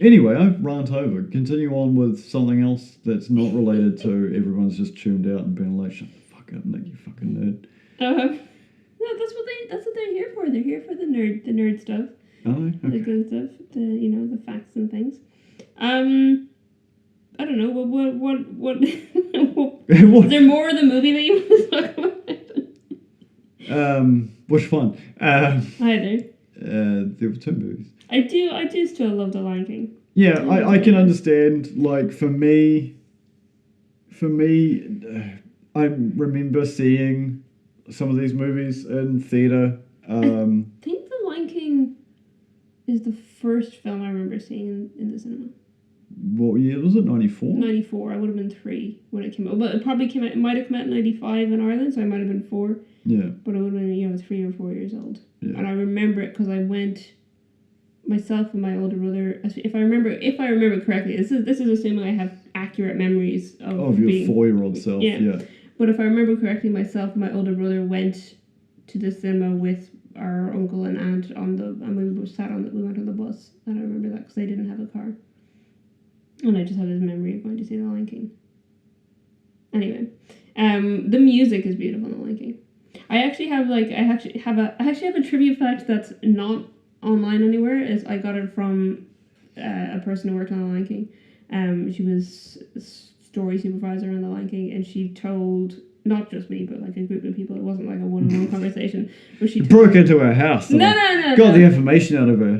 Anyway, I've rant over. Continue on with something else that's not related to everyone's just tuned out and been like, shut the fuck up, Nick, you fucking nerd. No, that's what they're here for. They're here for the nerd stuff. Oh, okay. The good stuff, the facts and things. I don't know. What is there more of the movie that you want to talk about? Which one? Either. There were two movies. I do still love The Lion King. Yeah, I can understand. Like, for me, I remember seeing some of these movies in theatre. I think The Lion King is the first film I remember seeing in the cinema. What year was it? 94? 94. I would have been 3 when it came out. But it probably came out. It might have come out in 95 in Ireland, so I might have been 4. Yeah. But I would have been 3 or 4 years old. Yeah. And I remember it because I went myself and my older brother. If I remember correctly, this is assuming I have accurate memories of your being 4-year-old self. Yeah. But if I remember correctly, myself and my older brother went to the cinema with our uncle and aunt and we went on the bus. And I remember that because they didn't have a car. And I just have this memory of going to see The Lion King. Anyway, the music is beautiful in The Lion King. I actually have a trivia fact that's not online anywhere. I got it from a person who worked on The Lion King. She was a story supervisor on The Lion King, and she told not just me, but like a group of people. It wasn't like a one-on-one conversation. But she broke into her house. No. Got the information out of her.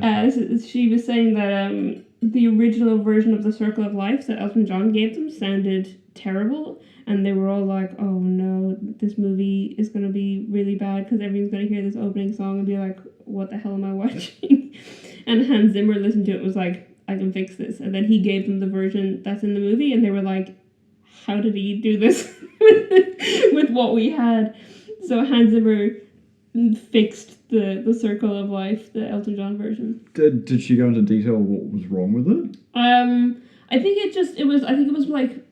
She was saying that the original version of The Circle of Life that Elton John gave them sounded terrible, and they were all like, oh no, this movie is going to be really bad because everyone's going to hear this opening song and be like, what the hell am I watching? And Hans Zimmer listened to it and was like, I can fix this. And then he gave them the version that's in the movie, and they were like, how did he do this with what we had? So Hans Zimmer fixed the Circle of Life, the Elton John version. Did she go into detail what was wrong with it? I think it was like,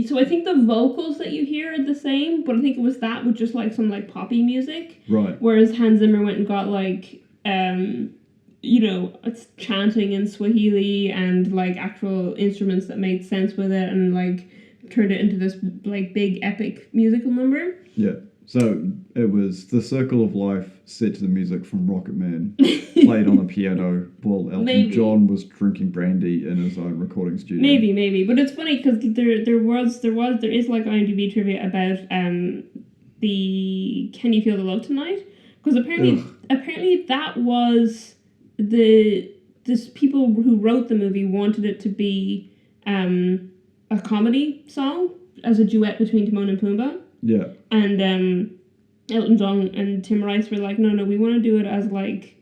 so I think the vocals that you hear are the same, but I think it was that with just like some like poppy music. Right. Whereas Hans Zimmer went and got like, it's chanting in Swahili and like actual instruments that made sense with it, and like turned it into this like big epic musical number. Yeah. So it was The Circle of Life set to the music from Rocket Man, played on the piano while Elton John was drinking brandy in his own recording studio. Maybe, but it's funny because there is like IMDb trivia about the Can You Feel the Love Tonight? Because apparently that was this people who wrote the movie wanted it to be a comedy song as a duet between Timon and Pumbaa. Yeah. And Elton John and Tim Rice were like, no, we want to do it as like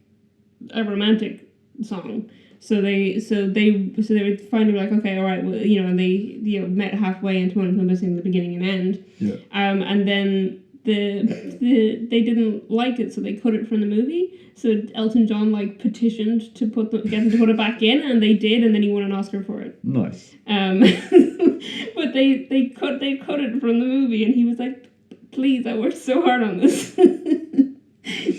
a romantic song. So they were finally like, okay, all right, well, and they met halfway, and Timon and Pumbaa sing the beginning and end. Yeah. And then they didn't like it, so they cut it from the movie. So Elton John like petitioned to get them to put it back in, and they did, and then he won an Oscar for it. Nice. But they cut it from the movie, and he was like, please, I worked so hard on this.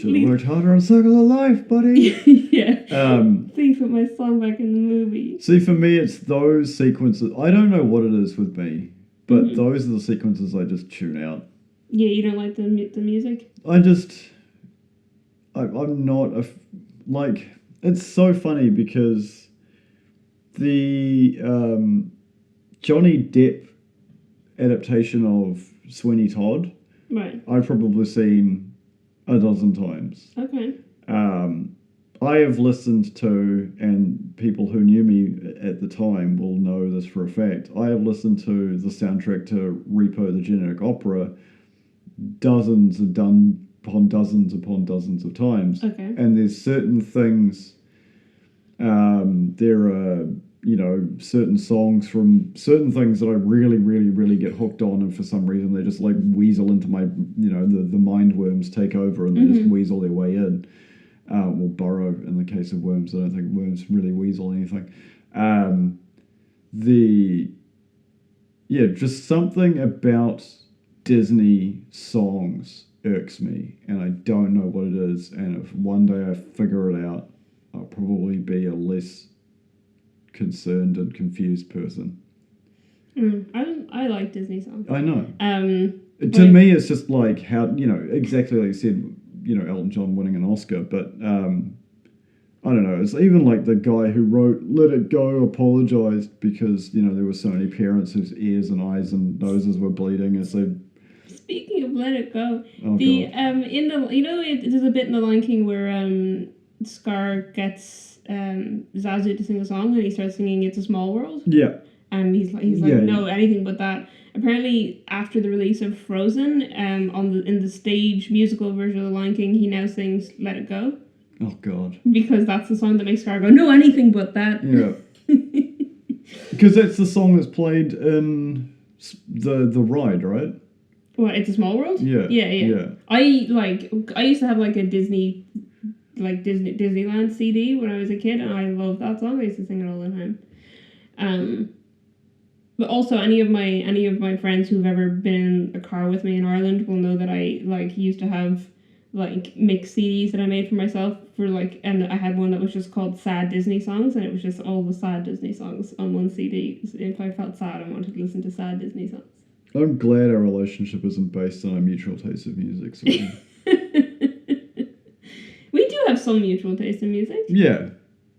should have worked harder on Circle of Life, buddy. Yeah. Please put my song back in the movie. See, for me, it's those sequences. I don't know what it is with me, but those are the sequences I just tune out. Yeah, you don't like the music? I'm not like, it's so funny because the Johnny Depp adaptation of Sweeney Todd, right, I've probably seen a dozen times. Okay. I have listened to, and people who knew me at the time will know this for a fact, I have listened to the soundtrack to Repo the Genetic Opera dozens upon dozens of times. Okay. And there's certain things, there are, certain songs from certain things that I really, really, really get hooked on, and for some reason they just like weasel into my, the mind worms take over and they just weasel their way in. Or burrow in the case of worms. I don't think worms really weasel anything. Just something about Disney songs irks me, and I don't know what it is. And if one day I figure it out, I'll probably be a less concerned and confused person. I like Disney songs. I know. To me, it's just like how, exactly like you said, Elton John winning an Oscar, but I don't know, it's even like the guy who wrote Let It Go apologized because, there were so many parents whose ears and eyes and noses were bleeding, and so... Speaking of Let It Go, God. in the, there's a bit in The Lion King where Scar gets Zazu to sing a song, and he starts singing It's a Small World. Yeah. And he's like, no, anything but that. Apparently, after the release of Frozen, in the stage musical version of The Lion King, he now sings Let It Go. Oh, God. Because that's the song that makes Scar go, no, anything but that. Yeah. Because that's the song that's played in the ride, right? What, It's a Small World? Yeah. Yeah. I used to have like a Disneyland CD when I was a kid, and I loved that song. I used to sing it all the time. But also, any of my friends who've ever been in a car with me in Ireland will know that I used to have mixed CDs that I made for myself and I had one that was just called Sad Disney Songs, and it was just all the sad Disney songs on one CD. If I felt sad, I wanted to listen to sad Disney songs. I'm glad our relationship isn't based on a mutual taste of music. So we do have some mutual taste in music. Yeah,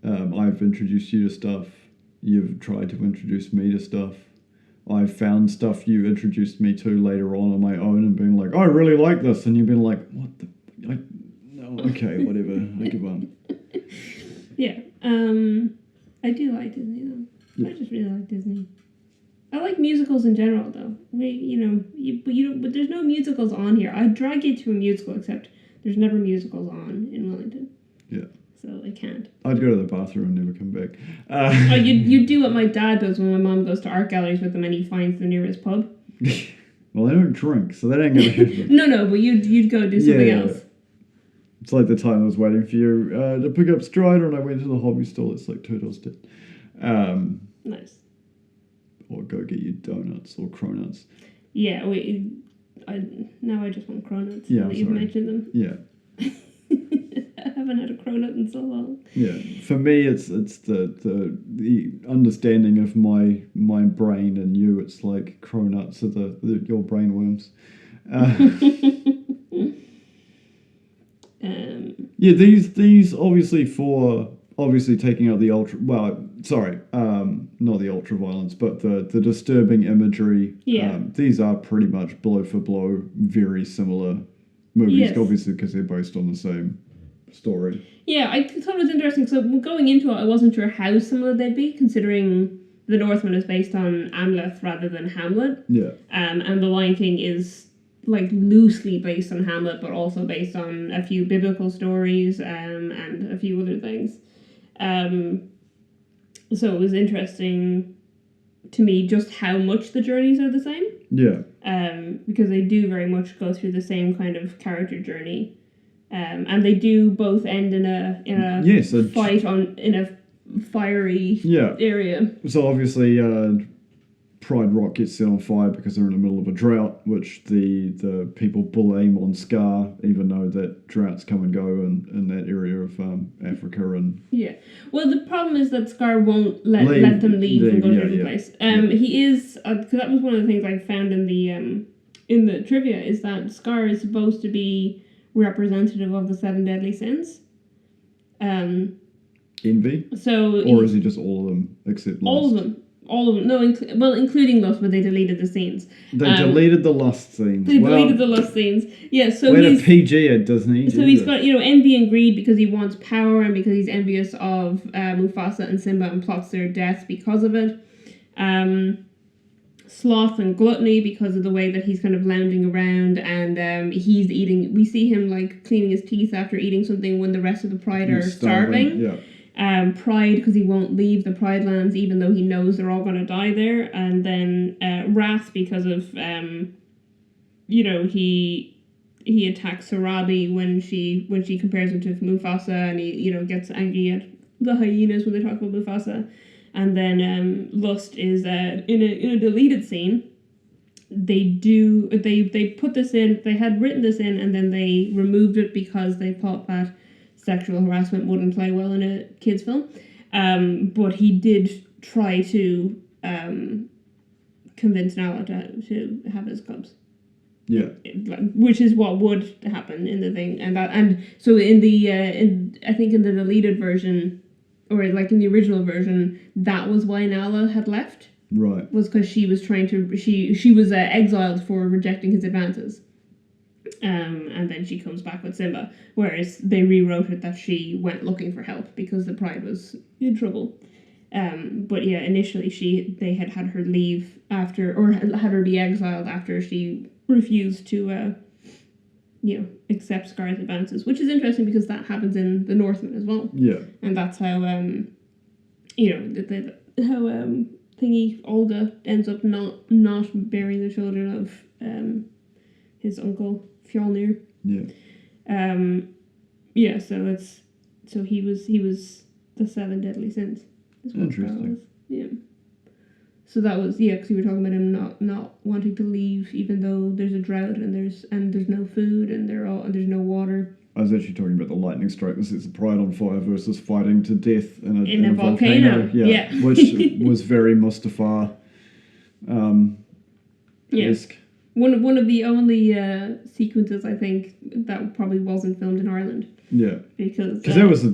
I've introduced you to stuff. You've tried to introduce me to stuff. I've found stuff you introduced me to later on my own and been like, I really like this. And you've been like, what the... No, okay, whatever. I give up. Yeah. I do like Disney, though. Yeah. I just really like Disney. I like musicals in general, though. But there's no musicals on here. I'd drag you to a musical, except there's never musicals on in Wellington. Yeah. So I can't. I'd go to the bathroom and never come back. You do what my dad does when my mom goes to art galleries with him and he finds the nearest pub. Well, they don't drink, so that ain't gonna happen. No, but you'd go do something else. It's like the time I was waiting for you to pick up Strider, and I went to the hobby store. It's like $2 did. Nice. Or go get you donuts or cronuts. Yeah, now I just want cronuts. Yeah, you've mentioned them. Yeah. I haven't had a cronut in so long. Yeah, for me, it's the understanding of my brain and you. It's like cronuts are your brain worms. Yeah, these obviously taking out the not the ultra violence, but the disturbing imagery. Yeah. These are pretty much blow for blow, very similar movies, yes. Obviously because they're based on the same story. Yeah, I thought it was interesting. So going into it, I wasn't sure how similar they'd be, considering the Northman is based on Amleth rather than Hamlet. Yeah. And the Lion King is loosely based on Hamlet, but also based on a few biblical stories and a few other things. So it was interesting to me just how much the journeys are the same. Yeah. Because they do very much go through the same kind of character journey. And they do both end in a fight in a fiery area. So obviously Pride Rock gets set on fire because they're in the middle of a drought, which the people blame on Scar, even though that droughts come and go in that area of Africa. And yeah, well, the problem is that Scar won't let them leave and go to a different place. He is, because that was one of the things I found in the trivia, is that Scar is supposed to be representative of the 7 deadly sins. Envy? Or is he just all of them except lust? All of them. All of them. No, including lust, but they deleted the scenes. They deleted the lust scenes. They deleted the lust scenes. Yeah, so he's... a PG it, doesn't he? So he's got, envy and greed because he wants power and because he's envious of Mufasa and Simba and plots their deaths because of it. Sloth and gluttony because of the way that he's kind of lounging around and he's eating. We see him like cleaning his teeth after eating something when the rest of the Pride are starving. Yeah. Pride because he won't leave the Pride lands even though he knows they're all going to die there, and then wrath because of he attacks Sarabi when she compares him to Mufasa, and he gets angry at the hyenas when they talk about Mufasa. And then lust is in a deleted scene. They put this in. They had written this in, and then they removed it because they thought that sexual harassment wouldn't play well in a kids' film. But he did try to convince Nala to have his cubs. Yeah, which is what would happen in the thing, and so in the I think in the deleted version. Or like in the original version, that was why Nala had left. Right. Was because she was trying to she was exiled for rejecting his advances. And then she comes back with Simba, whereas they rewrote it that she went looking for help because the Pride was in trouble. But yeah, initially they had her leave after, or had her be exiled after she refused to accept Scar's advances, which is interesting because that happens in the Northman as well. Yeah. And that's how thingy Olga ends up not bearing the children of his uncle Fjolnir. Yeah. So he was the 7 deadly sins. Interesting. Yeah. So that was because you were talking about him not wanting to leave even though there's a drought and there's no food and there's no water. I was actually talking about the lightning strike. This is the Pride on fire versus fighting to death in a volcano. Yeah. Which was very Mustafa esque. One of the only sequences I think that probably wasn't filmed in Ireland. Yeah, because that was the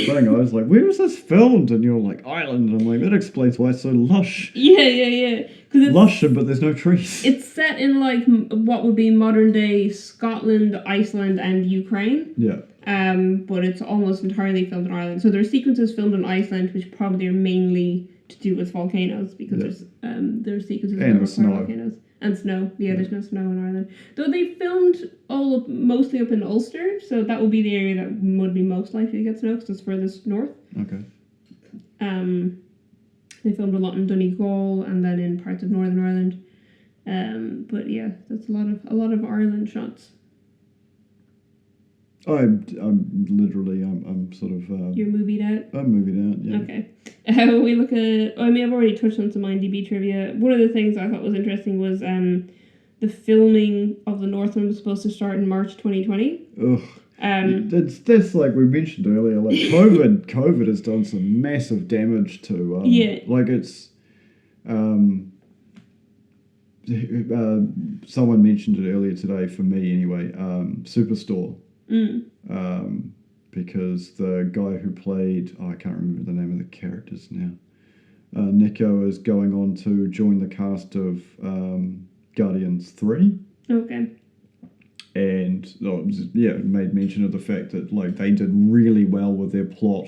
thing. I was like, where was this filmed? And you're like, Ireland. And I'm like, that explains why it's so lush. Yeah. Because it's lush, but there's no trees. It's set in like what would be modern day Scotland, Iceland, and Ukraine. Yeah. But it's almost entirely filmed in Ireland. So there are sequences filmed in Iceland, which probably are mainly to do with volcanoes because there's sequences that require volcanoes. And snow. Yeah, there's no snow in Ireland. Though they filmed mostly up in Ulster, so that would be the area that would be most likely to get snow because it's furthest north. Okay. They filmed a lot in Donegal and then in parts of Northern Ireland. But yeah, that's a lot of Ireland shots. I'm sort of... You're movied out? I'm movied out, yeah. Okay. We look at... I've already touched on some IMDb trivia. One of the things I thought was interesting was the filming of The Northman was supposed to start in March 2020. Ugh. That's like we mentioned earlier, like COVID has done some massive damage to... Like it's... someone mentioned it earlier today, for me anyway, Superstore. Because the guy who played, I can't remember the name of the characters now, Nico is going on to join the cast of Guardians 3. Okay. And made mention of the fact that like they did really well with their plot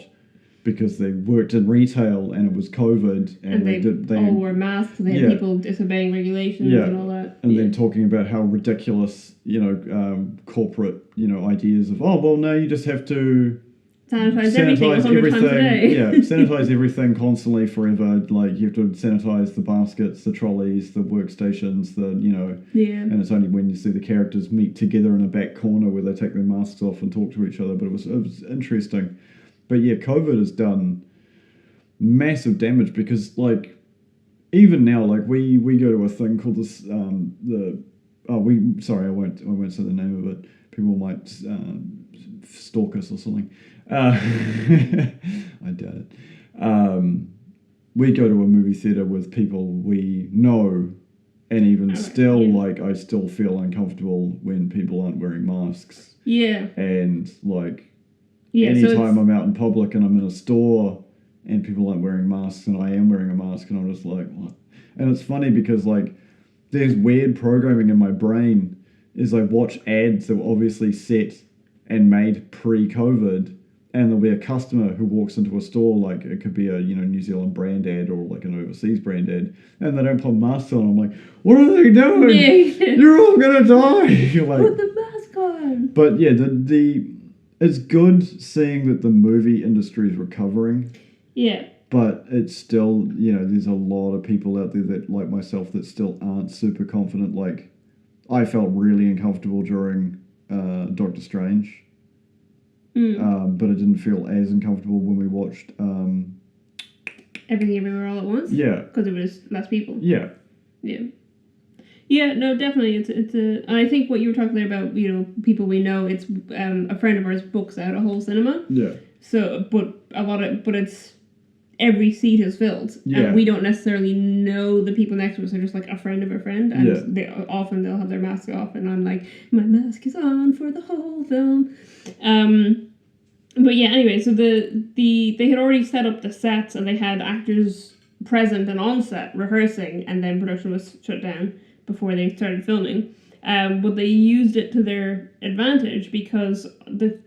because they worked in retail and it was COVID and they all wore masks. They had people disobeying regulations and all that. And then talking about how ridiculous, corporate, ideas of, now you just have to sanitize everything 100 times a day. Sanitize everything constantly forever. Like you have to sanitize the baskets, the trolleys, the workstations, and it's only when you see the characters meet together in a back corner where they take their masks off and talk to each other. But it was interesting. But yeah, COVID has done massive damage because like even now, like we go to a thing called this I won't say the name of it. People might stalk us or something. I doubt it. We go to a movie theater with people we know, and even still, like, I still feel uncomfortable when people aren't wearing masks. Yeah. And like, anytime I'm out in public and I'm in a store and people aren't wearing masks and I am wearing a mask, and I'm just like, what? And it's funny because, like, there's weird programming in my brain is I watch ads that were obviously set and made pre-COVID, and there'll be a customer who walks into a store, like it could be a New Zealand brand ad or like an overseas brand ad, and they don't put masks on. I'm like, what are they doing? Yeah. You're all gonna die. You're like, put the mask on. But yeah, it's good seeing that the movie industry is recovering. Yeah. But it's still, there's a lot of people out there that, like myself, that still aren't super confident. Like, I felt really uncomfortable during Doctor Strange. But I didn't feel as uncomfortable when we watched Everything Everywhere All at Once. Yeah, because there was less people. Yeah. No, definitely. It's and I think what you were talking there about, people we know. It's a friend of ours books out a whole cinema. Yeah. So, but it's every seat is filled, and we don't necessarily know the people next to us. They're just like a friend of a friend, and they'll have their mask off, and I'm like, my mask is on for the whole film. But yeah, anyway, so they had already set up the sets, and they had actors present and on set rehearsing, and then production was shut down before they started filming. But they used it to their advantage because the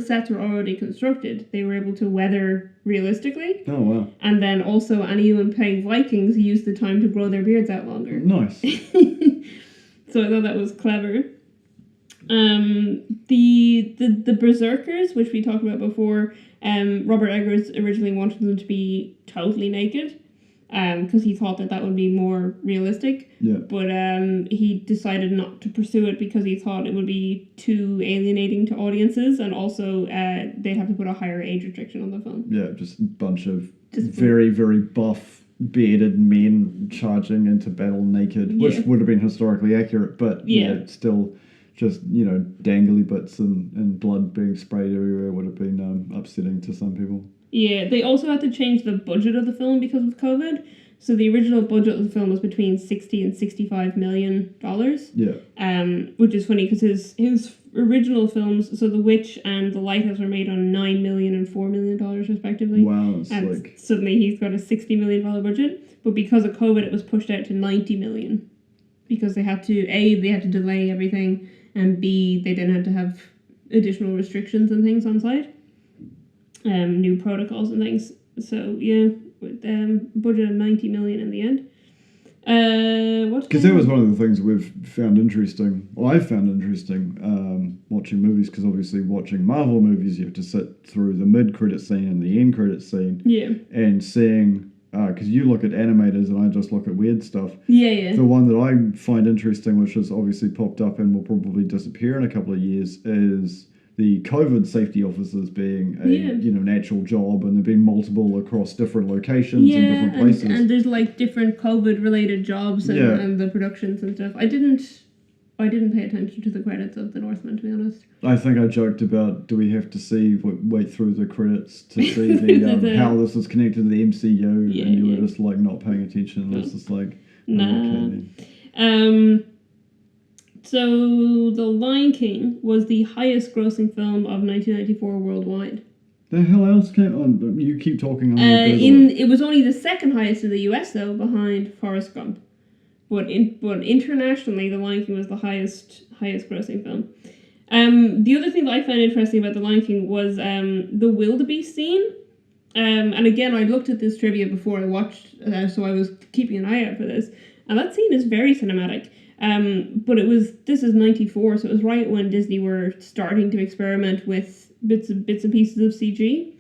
sets were already constructed. They were able to weather realistically. Oh, wow. And then also anyone playing Vikings used the time to grow their beards out longer. Nice. So I thought that was clever. The Berserkers, which we talked about before, Robert Eggers originally wanted them to be totally naked. Because he thought that would be more realistic. Yeah. But he decided not to pursue it because he thought it would be too alienating to audiences, and also they'd have to put a higher age restriction on the film. Yeah, just a bunch of very, very buff, bearded men charging into battle naked, which would have been historically accurate, but still just, dangly bits and blood being sprayed everywhere would have been upsetting to some people. Yeah, they also had to change the budget of the film because of COVID. So the original budget of the film was between $60 and $65 million. Yeah. Which is funny because his original films, so The Witch and The Lighthouse, were made on $9 million and $4 million respectively. Wow, and suddenly he's got a $60 million budget, but because of COVID, it was pushed out to $90 million because they had to delay everything, and B, they then had to have additional restrictions and things on site. New protocols and things. So yeah, with budget of $90 million in the end. Because that was one of the things we've found interesting. Well, I've found interesting watching movies, because obviously watching Marvel movies, you have to sit through the mid-credit scene and the end-credit scene. Yeah. And seeing, because you look at animators and I just look at weird stuff. Yeah. The one that I find interesting, which has obviously popped up and will probably disappear in a couple of years, is the COVID safety officers being an actual job, and there being multiple across different locations and different places. And there's like different COVID related jobs and the productions and stuff. I didn't pay attention to the credits of the Northman, to be honest. I think I joked about, do we have to wait through the credits to see the how this is connected to the MCU, and you were just like not paying attention, and it's just like, okay. So, The Lion King was the highest grossing film of 1994 worldwide. The hell else came on? You keep talking. It was only the second highest in the US, though, behind Forrest Gump. But internationally, The Lion King was the highest grossing film. The other thing that I found interesting about The Lion King was the wildebeest scene. And again, I looked at this trivia before I watched, so I was keeping an eye out for this. And that scene is very cinematic. But this is 94, so it was right when Disney were starting to experiment with bits and pieces of CG.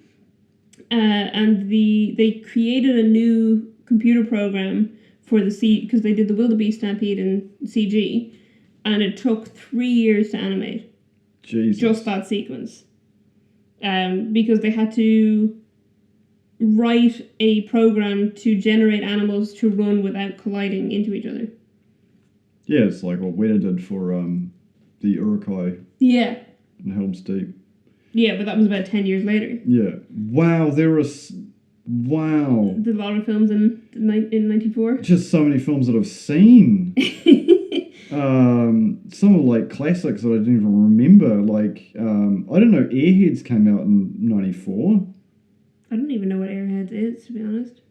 And they created a new computer program for because they did the wildebeest stampede in CG, and it took 3 years to animate. Jesus. Just that sequence. Because they had to write a program to generate animals to run without colliding into each other. Yeah, it's like what Weta did for the Urukai Yeah. in Helm's Deep. Yeah, but that was about 10 years later. Yeah. Wow, wow. Did a lot of films in 94. Just so many films that I've seen. Some of like classics that I didn't even remember. Like, I don't know, Airheads came out in 94. I don't even know what Airheads is, to be honest.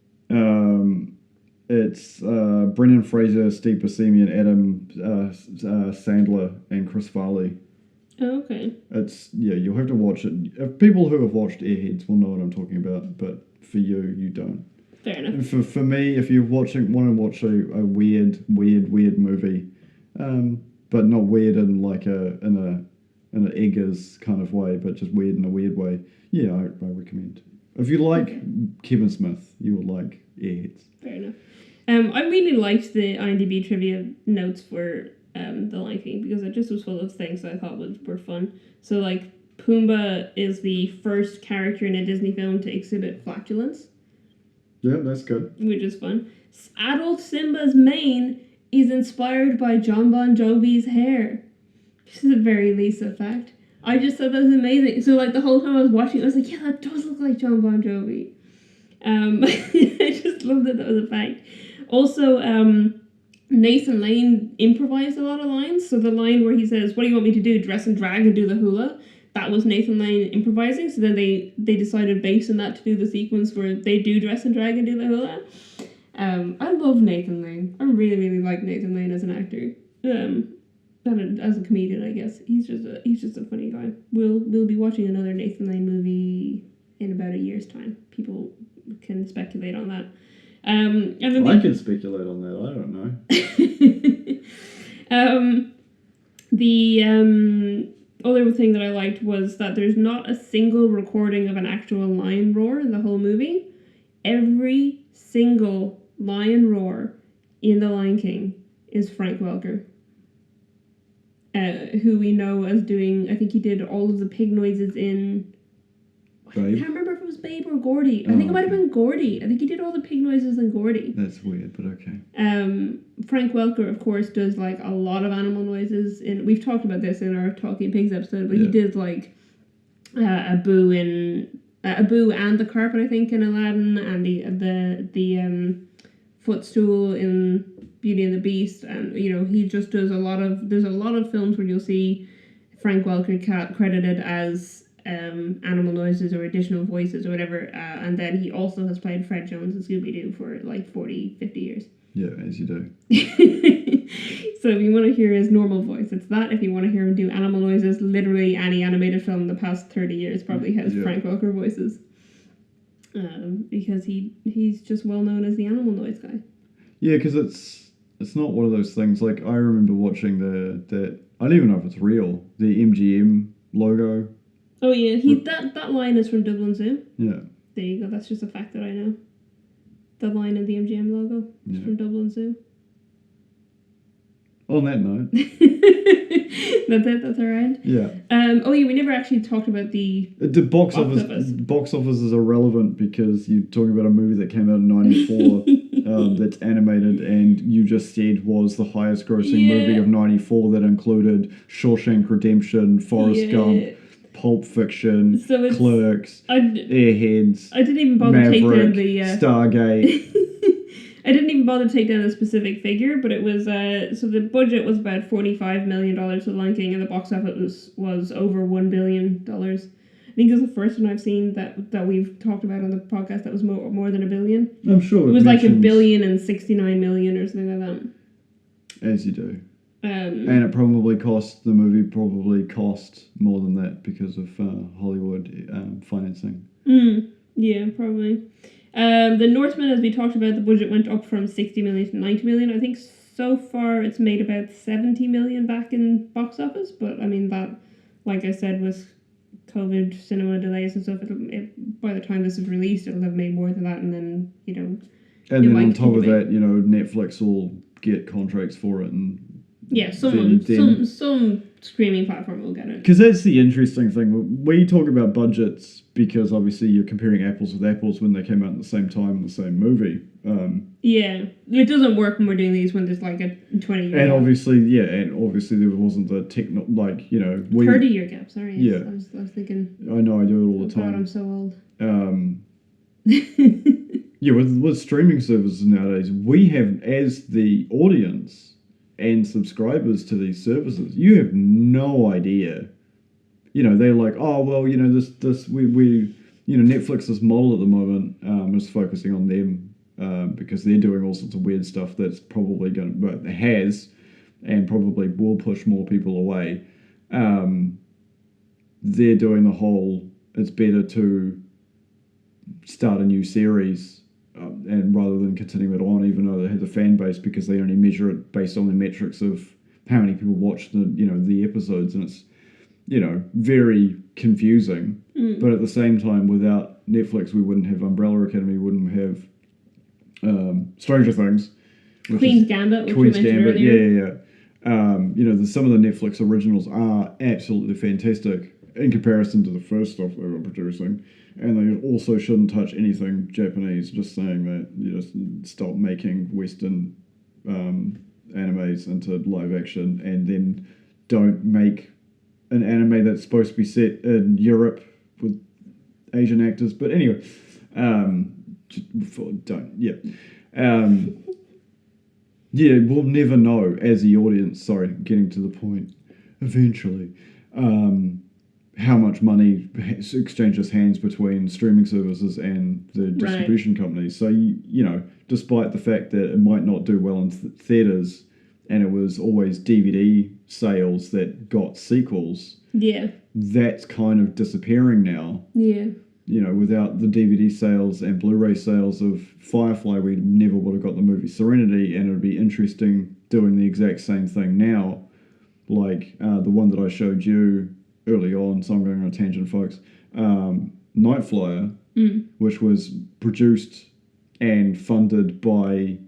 It's Brendan Fraser, Steve Buscemi, and Adam Sandler and Chris Farley. Oh, okay. You'll have to watch it. If people who have watched Airheads will know what I'm talking about, but for you don't. Fair enough. And for me, if you want to watch a weird movie, but not weird in like in an Eggers kind of way, but just weird in a weird way, yeah, I recommend. If you like Kevin Smith, you will like Airheads. Fair enough. I really liked the IMDb trivia notes for The Lion King because it just was full of things that I thought were fun. So, like, Pumbaa is the first character in a Disney film to exhibit flatulence. Yeah, that's good. Which is fun. Adult Simba's mane is inspired by Jon Bon Jovi's hair. This is a very Lisa fact. I just thought that was amazing. So, like, the whole time I was watching, I was like, yeah, that does look like Jon Bon Jovi. I just loved that was a fact. Also, Nathan Lane improvised a lot of lines. So the line where he says, "What do you want me to do? Dress and drag and do the hula?" That was Nathan Lane improvising. So then they decided based on that to do the sequence where they do dress and drag and do the hula. I love Nathan Lane. I really, really like Nathan Lane as an actor. And as a comedian, I guess he's just a funny guy. We'll be watching another Nathan Lane movie in about a year's time. People can speculate on that. And then I can speculate on that. I don't know. The other thing that I liked was that there's not a single recording of an actual lion roar in the whole movie. Every single lion roar in The Lion King is Frank Welker, who we know as doing, I think he did all of the pig noises in... Babe? I can't remember if it was Babe or Gordy. I think it might have been Gordy. I think he did all the pig noises in Gordy. That's weird, but okay. Frank Welker, of course, does like a lot of animal noises. We've talked about this in our Talking Pigs episode, but he did like Abu and the carpet, I think, in Aladdin, and the footstool in Beauty and the Beast, and he just does there's a lot of films where you'll see Frank Welker credited as animal noises or additional voices or whatever, and then he also has played Fred Jones in Scooby-Doo for like 40-50 years. Yeah, as you do. So if you want to hear his normal voice, it's that. If you want to hear him do animal noises, literally any animated film in the past 30 years probably has Frank Welker voices, because he's just well known as the animal noise guy. Yeah, because it's not one of those things, like I remember watching that I don't even know if it's real, the MGM logo. Oh yeah, that line is from Dublin Zoo. Yeah. There you go, that's just a fact that I know. The line in the MGM logo is from Dublin Zoo. On that note. That's it, that's alright. Yeah. We never actually talked about the box office. Box office is irrelevant because you're talking about a movie that came out in 94 that's animated, and you just said was the highest grossing movie of 94 that included Shawshank Redemption, Forrest Gump, Pulp Fiction, Clerks, Airheads, I didn't even bother to take down the Stargate. I didn't even bother to take down a specific figure, but it was so the budget was about $45 million for The Lion King, and the box office was over $1 billion. I think it's the first one I've seen that we've talked about on the podcast that was more than $1 billion. I'm sure it was like $1,069 million or something like that. As you do. And it the movie probably cost more than that because of Hollywood financing. Yeah, probably. The Northman, as we talked about, the budget went up from 60 million to 90 million. I think so far it's made about 70 million back in box office, but I mean that, like I said, with COVID cinema delays and stuff, by the time this is released, it'll have made more than that, and then, And then on top of that, Netflix will get contracts for it and Yeah, some streaming platform will get it. Because that's the interesting thing. We talk about budgets because obviously you're comparing apples with apples when they came out at the same time in the same movie. Yeah, it doesn't work when we're doing these when there's like a 20-year and gap. obviously there wasn't the 30-year gap. Sorry, yeah. I was thinking. I know, I do it all the time. God, I'm so old. Yeah, with streaming services nowadays, we have, as the audience and subscribers to these services, you have no idea. They're like, oh well, this we Netflix's model at the moment is focusing on them because they're doing all sorts of weird stuff that's probably has and probably will push more people away. They're doing the whole, it's better to start a new series and rather than continue it on, even though they have the fan base, because they only measure it based on the metrics of how many people watch the episodes, and it's very confusing. But at the same time, without Netflix, we wouldn't have Umbrella Academy, wouldn't have Stranger Things, Queen's Gambit, which we mentioned earlier. Some of the Netflix originals are absolutely fantastic in comparison to the first stuff they were producing. And they also shouldn't touch anything Japanese, just saying that you just stop making Western animes into live action, and then don't make an anime that's supposed to be set in Europe with Asian actors. But anyway, we'll never know as the audience, sorry, getting to the point, eventually, how much money exchanges hands between streaming services and the distribution companies. So, despite the fact that it might not do well in theaters, and it was always DVD sales that got sequels, that's kind of disappearing now. Yeah. Without the DVD sales and Blu-ray sales of Firefly, we never would have got the movie Serenity, and it would be interesting doing the exact same thing now, like the one that I showed you early on, so I'm going on a tangent, folks. Night Flyer, which was produced and funded by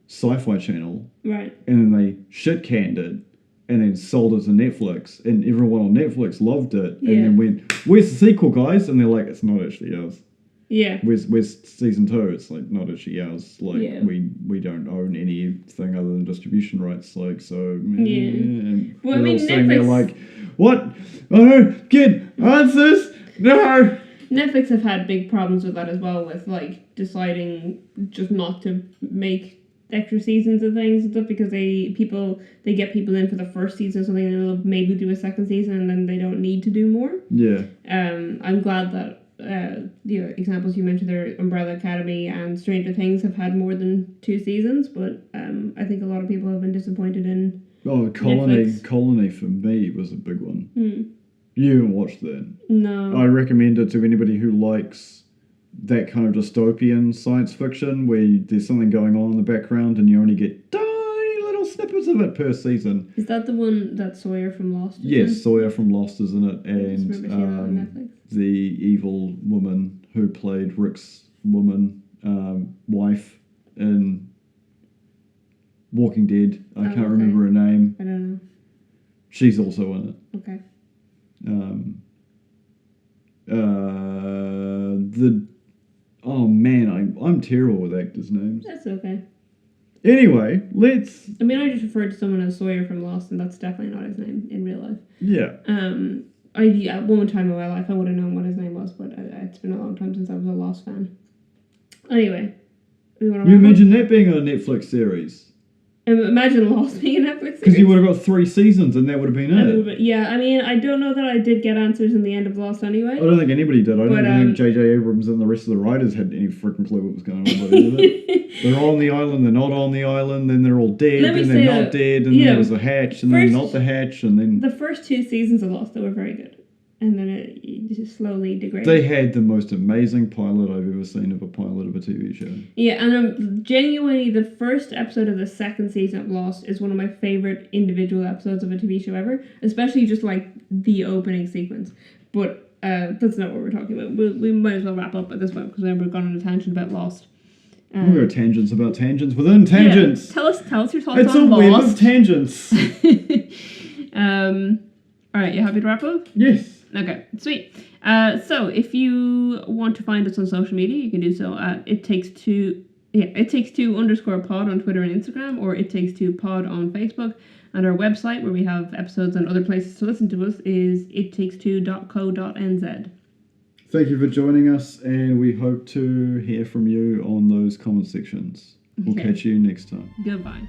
Sci-Fi Channel, right? And then they shit-canned it, and then sold it to Netflix, and everyone on Netflix loved it, and then went, "Where's the sequel, guys?" And they're like, "It's not actually ours." Yeah. Where's season 2? It's like, not actually ours. Like, we don't own anything other than distribution rights. Like, so and well, they're all sitting there like, what? I don't get answers. No. Netflix have had big problems with that as well, with like deciding just not to make extra seasons of things and stuff, because they get people in for the first season or something, and they'll maybe do a second season, and then they don't need to do more. Yeah. I'm glad that the examples you mentioned there, Umbrella Academy and Stranger Things, have had more than 2 seasons, but I think a lot of people have been disappointed in Colony for me was a big one. You haven't watched that? No. I recommend it to anybody who likes that kind of dystopian science fiction where there's something going on in the background and you only get tiny little snippets of it per season. Is that the one that Sawyer from Lost is in? Yes, Sawyer from Lost is in it, and the evil woman who played Rick's wife in Walking Dead. I can't remember her name. I don't know. She's also in it. Okay. I'm terrible with actors' names. That's okay. Anyway, I just referred to someone as Sawyer from Lost, and that's definitely not his name in real life. Yeah. At one time in my life, I would have known what his name was, but it's been a long time since I was a Lost fan. Anyway. You imagine that being a Netflix series. Imagine Lost being a Netflix series. Because you would have got 3 seasons and that would have been it. Yeah, I don't know that I did get answers in the end of Lost anyway. I don't think anybody did. I don't think J.J. Abrams and the rest of the writers had any freaking clue what was going on. They're on the island, they're not on the island, then they're all dead, then they're not dead, and then there was a hatch, and then not the hatch, and then... The first 2 seasons of Lost, they were very good. And then it just slowly degraded. They had the most amazing pilot I've ever seen of a pilot of a TV show. Yeah, and genuinely, the first episode of the 2nd season of Lost is one of my favourite individual episodes of a TV show ever, especially just like the opening sequence. But that's not what we're talking about. We might as well wrap up at this point, because we've gone on a tangent about Lost. There are tangents about tangents within tangents. Yeah, tell us your thoughts It's on a web Lost. of tangents. All right, you happy to wrap up? Yes. Okay, sweet. So if you want to find us on social media, you can do so at it takes two _pod on Twitter and Instagram, or it takes two pod on Facebook. And our website, where we have episodes and other places to listen to us, is ittakes2.co.nz. Thank you for joining us, and we hope to hear from you on those comment sections. We'll catch you next time. Goodbye.